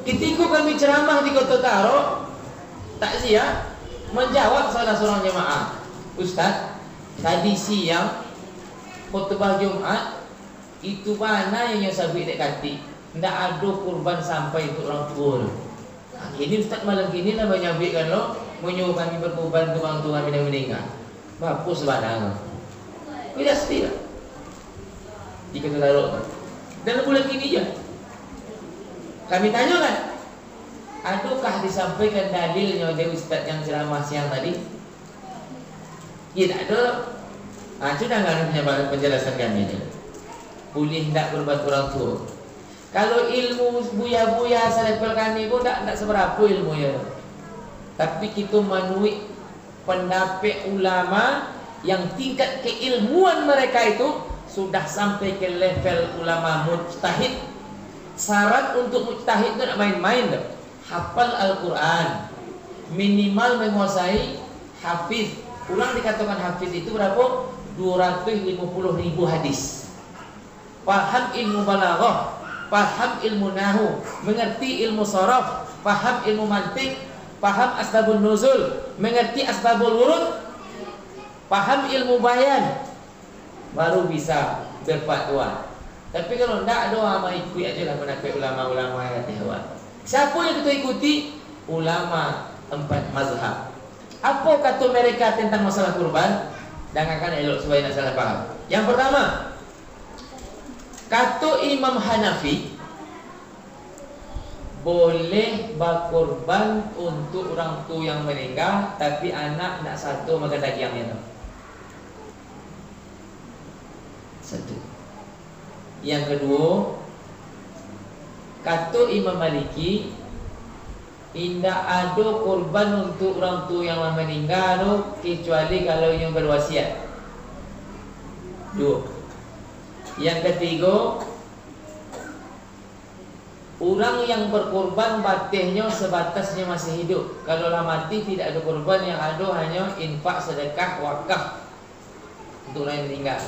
Ketika kami ceramah di Kota Taro, takziah, menjawab salah seorang jemaah, Ustaz, tadi siang khutbah Jumat itu mana yang sabit dek kati, ndak ada kurban sampai untuk orang tua. Nah, kini Ustaz malam kini lah menyabitkan lo, menyuruh kami berkurban untuk orang tua kami yang meninggal. Bapa sebarang. Tidak setia. Di Kota Taro. Dan bulan kini je kami tanya kan, adakah disampaikan dalilnya dari Ustaz yang ceramah siang tadi? Ya tak ada. Sudah nggak penjelasan kami je. Boleh tak berbuat orang tua. Kalau ilmu buya-buya selepel kami pun tak seberapa ilmu ya. Tapi kita menui pendapat ulama yang tingkat keilmuan mereka itu sudah sampai ke level ulama mujtahid. Syarat untuk mujtahid itu nak main-main dah. Hafal Al-Quran, minimal menguasai hafiz. Ulang dikatakan hafiz itu berapa? 250.000 hadis. Paham ilmu balaghah, paham ilmu nahu, mengerti ilmu sharaf, paham ilmu mantiq, paham asbabun nuzul, mengerti asbabul wurud, paham ilmu bayan, baru bisa berfatwa. Tapi kalau tidak doa, mah ikut aja lah pendapat ulama-ulama yang kata. Siapa yang kita ikuti? Ulama 4 mazhab. Apa kata mereka tentang masalah kurban? Dan akan elok supaya tidak salah paham. Yang pertama, kata Imam Hanafi, boleh berkurban untuk orang tua yang meninggal, tapi anak nak satu makan dagingnya tu. Satu. Yang kedua, kata Imam Maliki, tidak ada kurban untuk orang tua yang meninggal kecuali kalau yang berwasiat. Dua. Yang ketiga, orang yang berkurban batihnya sebatasnya masih hidup. Kalau lah mati tidak ada kurban, yang ada hanya infak, sedekah, wakaf untuk orang yang meninggal.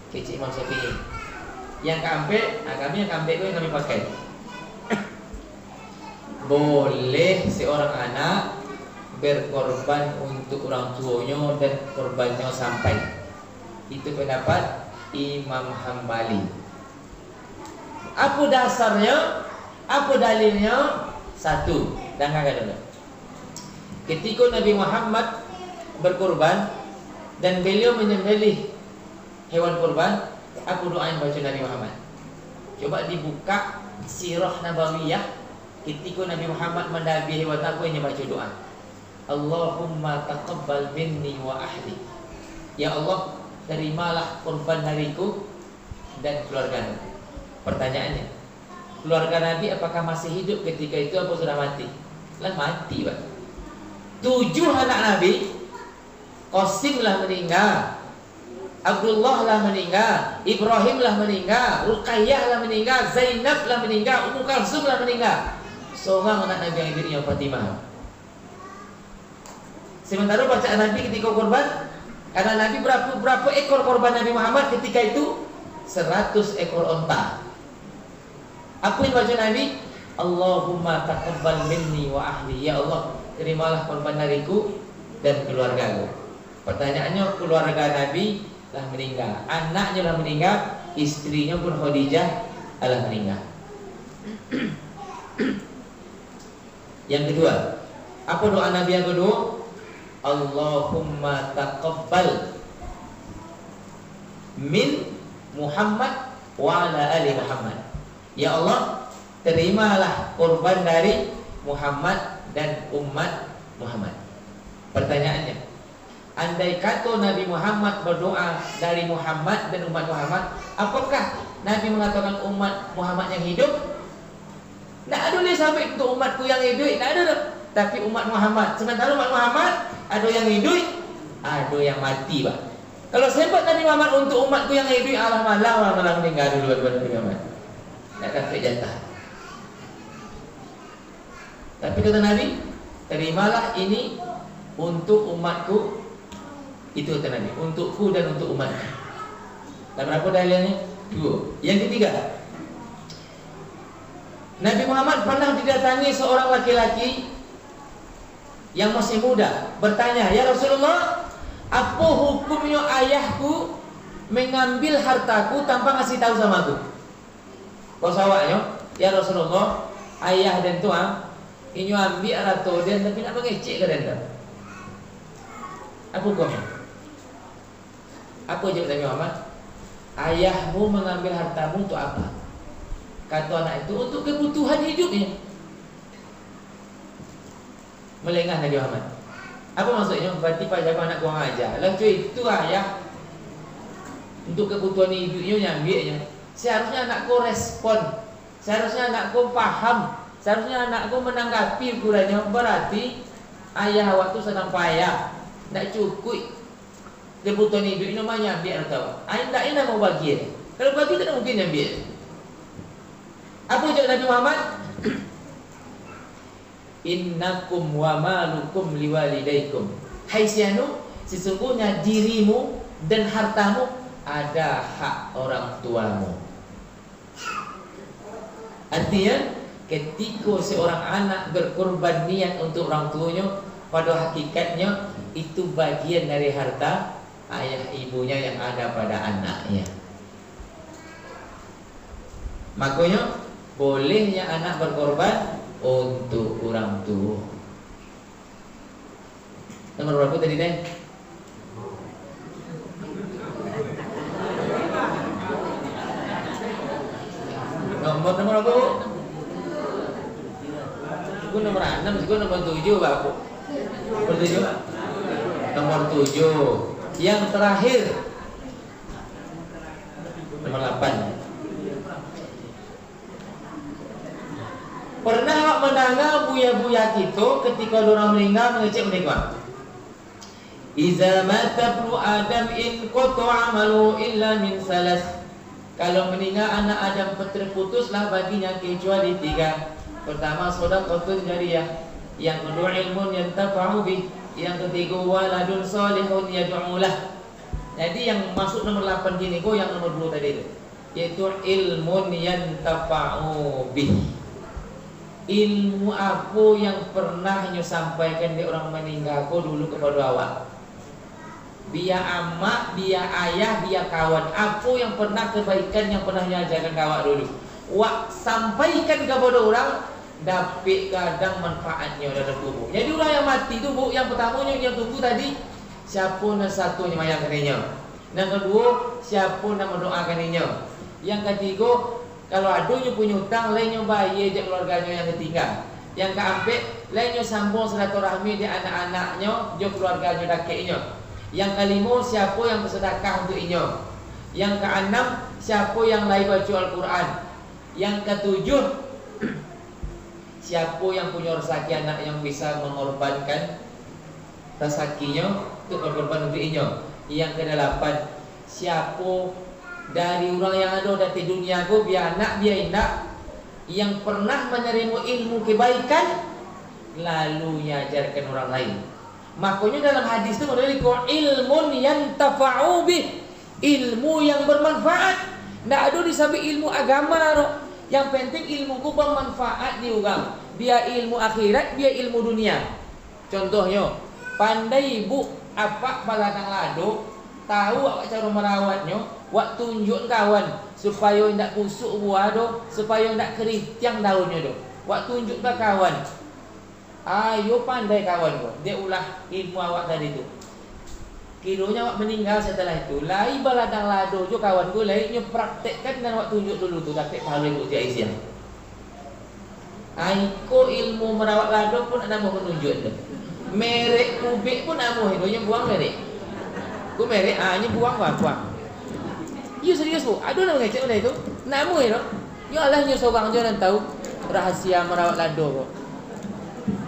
Kecil Imam Syafi'i. Yang kami yang kambing itu yang kami pakai. Boleh seorang anak berkorban untuk orang tuanya dan korbannya sampai. Itu pendapat Imam Hambali. Apa dasarnya? Apa dalilnya? Satu, dengarkan dulu. Ketika Nabi Muhammad berkorban dan beliau menyembelih hewan kurban, aku doain baca Nabi Muhammad. Coba dibuka sirah Nabawiyah ketika Nabi Muhammad mendabi hewan aku, ini baca doa, Allahumma taqabbal minni wa ahli Ya Allah, terimalah korban dariku dan keluarga Nabi. Pertanyaannya, keluarga Nabi apakah masih hidup ketika itu atau sudah mati? Lah mati, Pak. 7 anak Nabi, Qasim lah meninggal, Abdullah lah meninggal, Ibrahim lah meninggal, Ruqayyah lah meninggal, Zainab lah meninggal, Ummu Kalsum lah meninggal. Seorang anak Nabi yang hidupnya Fatimah. Sementara bacaan Nabi ketika korban, karena Nabi berapa ekor korban Nabi Muhammad ketika itu? 100 ekor onta. Apa yang baca Nabi? Allahumma taqabbal minni wa ahli. Ya Allah, terimalah korban dariku dan keluargaku. Pertanyaannya, keluarga Nabi telah meninggal, anaknya telah meninggal, istrinya pun Khadijah telah meninggal. Yang kedua, apa doa Nabi yang kedua? Allahumma taqabbal min Muhammad wa ala ali Muhammad. Ya Allah, terimalah korban dari Muhammad dan umat Muhammad. Pertanyaannya, andai kata Nabi Muhammad berdoa dari Muhammad dan umat Muhammad, apakah Nabi mengatakan umat Muhammad yang hidup? Tidak ada boleh sampai untuk umatku yang hidup, tidak ada. Tapi umat Muhammad. Sementara umat Muhammad ada yang hidup, ada yang mati, Pak. Kalau sebut Nabi Muhammad untuk umatku yang hidup, Allah malah meninggal dulu Nabi Muhammad. Tidak dapat jatah. Tapi kata Nabi, terimalah ini untuk umatku. Itu kata Nabi, untukku dan untuk umatku. Dan berapa dalilnya? 2. Yang ketiga, Nabi Muhammad pernah didatangi seorang laki-laki yang masih muda, bertanya, "Ya Rasulullah, apa hukumnya ayahku mengambil hartaku tanpa ngasih tahu sama aku?" Kau sawaknya, "Ya Rasulullah, ayah dan tuan ini ambil atau dan tapi nak mengecek ke dan apa hukumnya?" Apa jawab Nabi Muhammad? "Ayahmu mengambil hartamu untuk apa?" Kata anak itu, "Untuk kebutuhan hidupnya." Melengah Nabi Muhammad. Apa maksudnya? Berarti Pak Jabar anak kurang ajar. Lah cuy, itu ayah untuk kebutuhan hidupnya nyambilnya. Seharusnya anakku respon, seharusnya anakku paham, seharusnya anakku menanggapi ukurannya. Berarti ayah waktu sedang payah, tidak cukup kebutuhan hidupnya namanya ambil atau anda ini mau bagi. Kalau bagi tidak mungkin ambil. Apa jawab Nabi Muhammad? Innakum wa malukum liwalidaykum. Hai sianu, sesungguhnya dirimu dan hartamu ada hak orang tuamu. Artinya, ketika seorang anak berkorban niat untuk orang tuanya, pada hakikatnya itu bagian dari harta ayah ibunya yang ada pada anaknya. Makanya bolehnya anak berkorban untuk orang tua. Nomor berapa tadi deh? Nomor berapa? Gue nomor 6, gue nomor 7 Pak. Nomor 7. Nomor 7. Yang terakhir nomor 8. Pernah awak mendengar buya-buya kita ketika orang meninggal mengecek mereka? Iza mata ibnu Adam in qata'a amalu illa min salas. Kalau meninggal anak Adam terputuslah baginya kecuali 3. Pertama, sedekahun jariyah. Yang kedua, ilmun yantafa'u bih. Yang ketiga, waladun salihun yad'u lah. Jadi yang masuk nomor 8 gini kok yang nomor 2 tadi itu, yaitu ilmun yantafa'u bih. Ilmu apa yang pernah nyo sampaikan di orang meninggal ko dulu kepada awak? Biar amak, biar ayah, biar kawan. Apa yang pernah kebaikan yang pernah nyo ajarkan ke awak dulu? Wak sampaikan kepada orang, dapat kadang manfaatnya dalam tubuh. Jadi orang yang mati tu, bu, yang pertamanya yang tunggu tadi, siapa nak satu ni mayang kaninya. Yang kedua, siapa nak mendoakan ninya. Yang ketiga, kalau adunya punya hutang, lainnya bayar dia keluarganya yang ketinggal. Yang keempat, lainnya sambung silaturahmi dia anak-anaknya, dia keluarganya dakiknya. Yang kelima, siapa yang bersedekah untuk inyo. Yang keenam, siapa yang lagi baca Al-Quran. Yang ketujuh, siapa yang punya rezeki anak yang bisa mengorbankan rezekinya untuk berkorban untuk inyo. Yang kedelapan, siapa dari orang yang ada di dunia ku, biar anak biar indak, yang pernah menerima ilmu kebaikan lalu mengajarkan orang lain. Makanya dalam hadis itu menurut ilmun yantafa'u bih, ilmu yang bermanfaat. Tidak ada disabi ilmu agama loh. Yang penting ilmuku bermanfaat di orang. Biar ilmu akhirat, biar ilmu dunia. Contohnya, pandai ibu apa baladang lado, tahu awak cara merawatnya, wak tunjuk kawan supaya tidak busuk buah do, supaya tidak keriting daunnya do. Wak tunjuk ke kawan. Ayo pandai kawan kau, dia ulah ilmu awak tadi tu. Kiranya awak meninggal setelah itu, lai baladang lado jo kawan gue, lai nyo praktekkan dan awak tunjuk dulu tu, dapat pahala ibu tiap isian. Aiko ilmu merawat lado pun ada mau menunjuk tu. Merek kubik pun amuh itu, nyo buang merek. Gue merek, nyo buang buang. Iya serius bu, aduh nak ngecek udah itu, namu itu. Yo Allah nyo seorang jo dan tahu rahasia merawat lado kok.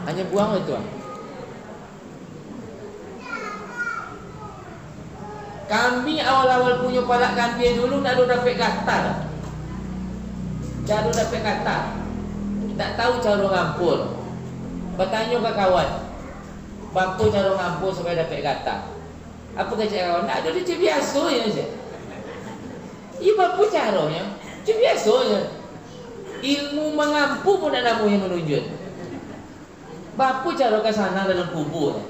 Hanya buang itu. Kami awal-awal punya palak kambing dulu tak ada dapat gatal. Tak ada dapat gatal. Tak tahu cara ngampur. Bertanya ke kawan, bapa cara ngampur supaya dapat gatal. Apa kata kawan? Tak ada dia biasa je. Ia bapa caranya. Dia biasa je. Ilmu mengampu pun ada yang menunjuk. Bapa cara ke sana dalam kubur.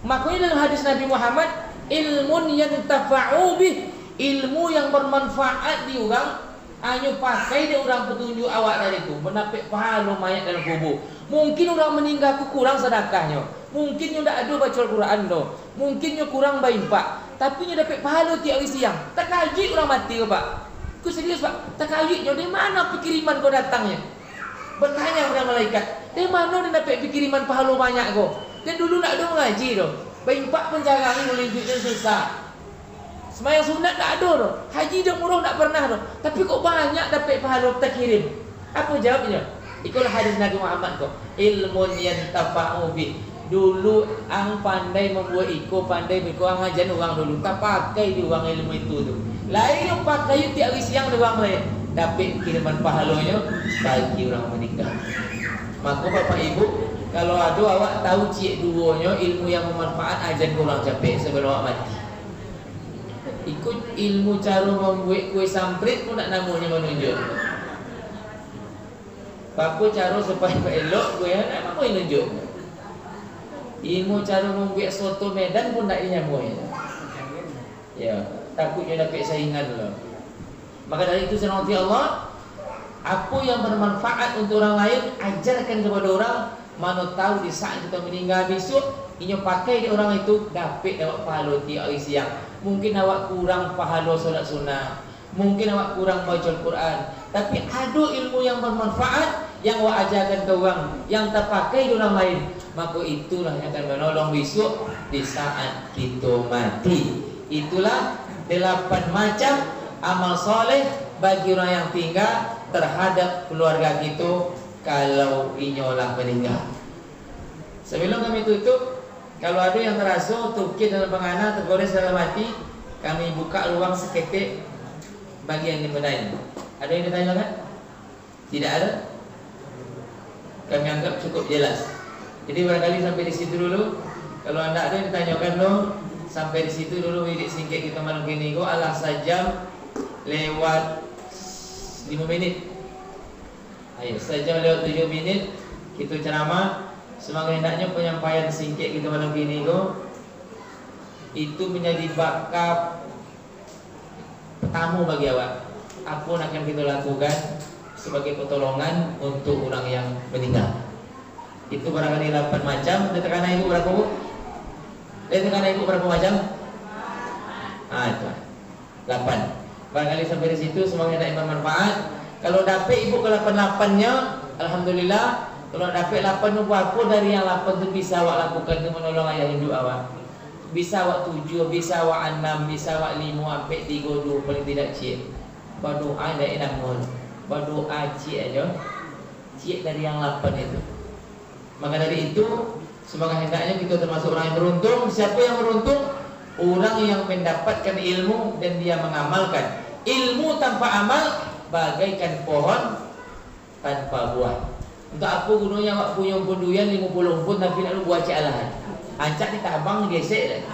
Makanya dalam hadis Nabi Muhammad, ilmun yantafa'u bih, ilmu yang bermanfaat di orang, hanya pakai di orang petunjuk awak tadi itu, mendapat pahala mayat dalam kubur. Mungkin orang meninggal kurang sedekahnya, mungkin yang tak ada baca Al-Quran doh, mungkin yang kurang baimpak, tapi yang dapat pahala tiap hari siang. Tak kaji orang mati ke Pak? Ku serius Pak, tak kaji dari mana pekiriman kau datangnya? Bertanya kepada malaikat, dari mana dia dapat pekiriman pahala banyak kau? Dan dulu nak ada mengaji tu. Baimpak penjarang ni boleh duit dan susah. Semayang sunat tak ada tu. Haji dah murah tak pernah tu. Tapi kok banyak dapat pahala terkirim. Apa jawabnya? Itulah hadis Nabi Muhammad tu. Ilmun yantafa'u bih. Dulu ang pandai membuat iko, pandai berkuang ajan orang dulu. Tak pakai di orang ilmu itu tu. Lain yang pakai tiap hari siang di orang lain. Dapat kiriman pahalanya bagi orang meninggal. Maka Bapak Ibu, kalau ada awak tahu cik duonya ilmu yang bermanfaat, ajar kurang capek sebelum awak mati. Ikut ilmu cara membuat kue samprit pun tak namanya menunjuk. Bapa cara supaya elok kue nak apa yang menunjuk. Ilmu cara membuat soto Medan pun tak nyambung. Ya, takutnya dapat saingan dulu. Maka dari itu senang hati Allah, apa yang bermanfaat untuk orang lain ajarkan kepada orang. Mana tahu di saat kita meninggal besok, ini pakai di orang itu dapat awak pahala tiap hari siang. Mungkin awak kurang pahala solat sunnah, mungkin awak kurang baca Al-Quran, tapi ada ilmu yang bermanfaat yang awak ajarkan ke orang yang terpakai di orang lain. Maka itulah yang akan menolong besok di saat kita mati. Itulah 8 macam amal soleh bagi orang yang tinggal terhadap keluarga kita kalau inyolah meninggal. Sebelum kami tutup, kalau ada yang terasa tukir dalam pengana tergores dalam hati, kami buka ruang seketik bagi yang ingin bertanya. Ada yang ditanyakan? Tidak ada? Kami anggap cukup jelas. Jadi barangkali sampai di situ dulu. Kalau anda ada yang ditanyakan dong, sampai di situ dulu. Widik singkat kita malam kini. Go alah sajam lewat 5 menit. Ayo, sejam lewat 7 minit kita ceramah. Semoga hendaknya penyampaian singkat kita malam ini itu menjadi bakap tamu bagi awak. Apa yang akan kita lakukan sebagai pertolongan untuk orang yang meninggal. Itu barangkali 8 macam. Dia tekanan ibu berapa bu? Dia tekanan ibu berapa macam? Itu 8. Barangkali sampai di situ semoga hendak bermanfaat. Kalau dapat ibu ke 88-nya, alhamdulillah. Kalau dapat 8 apa dari yang 8 tu bisa awak lakukan tu menolong ayah induk awak. Bisa awak 7, bisa awak 6, bisa awak 5, sampai 3, 2 paling tidak cik. Berdoa dah enak mohon. Berdoa cik aja. Cik dari yang 8 itu. Maka dari itu semoga hendaknya kita termasuk orang yang beruntung. Siapa yang beruntung? Orang yang mendapatkan ilmu dan dia mengamalkan. Ilmu tanpa amal bagaikan pohon tanpa buah. Untuk apa gunanya awak punya punduyan 50 pun tapi nak buah calahan. Ancak ditabang gesek lagi.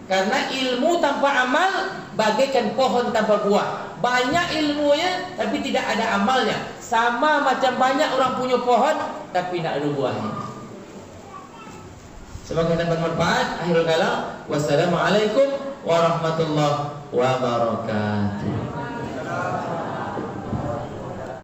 Karena ilmu tanpa amal bagaikan pohon tanpa buah. Banyak ilmunya tapi tidak ada amalnya. Sama macam banyak orang punya pohon tapi tak ada buahnya. Semoga dapat manfaat. Akhirul kalam. Wassalamualaikum warahmatullahi wabarakatuh.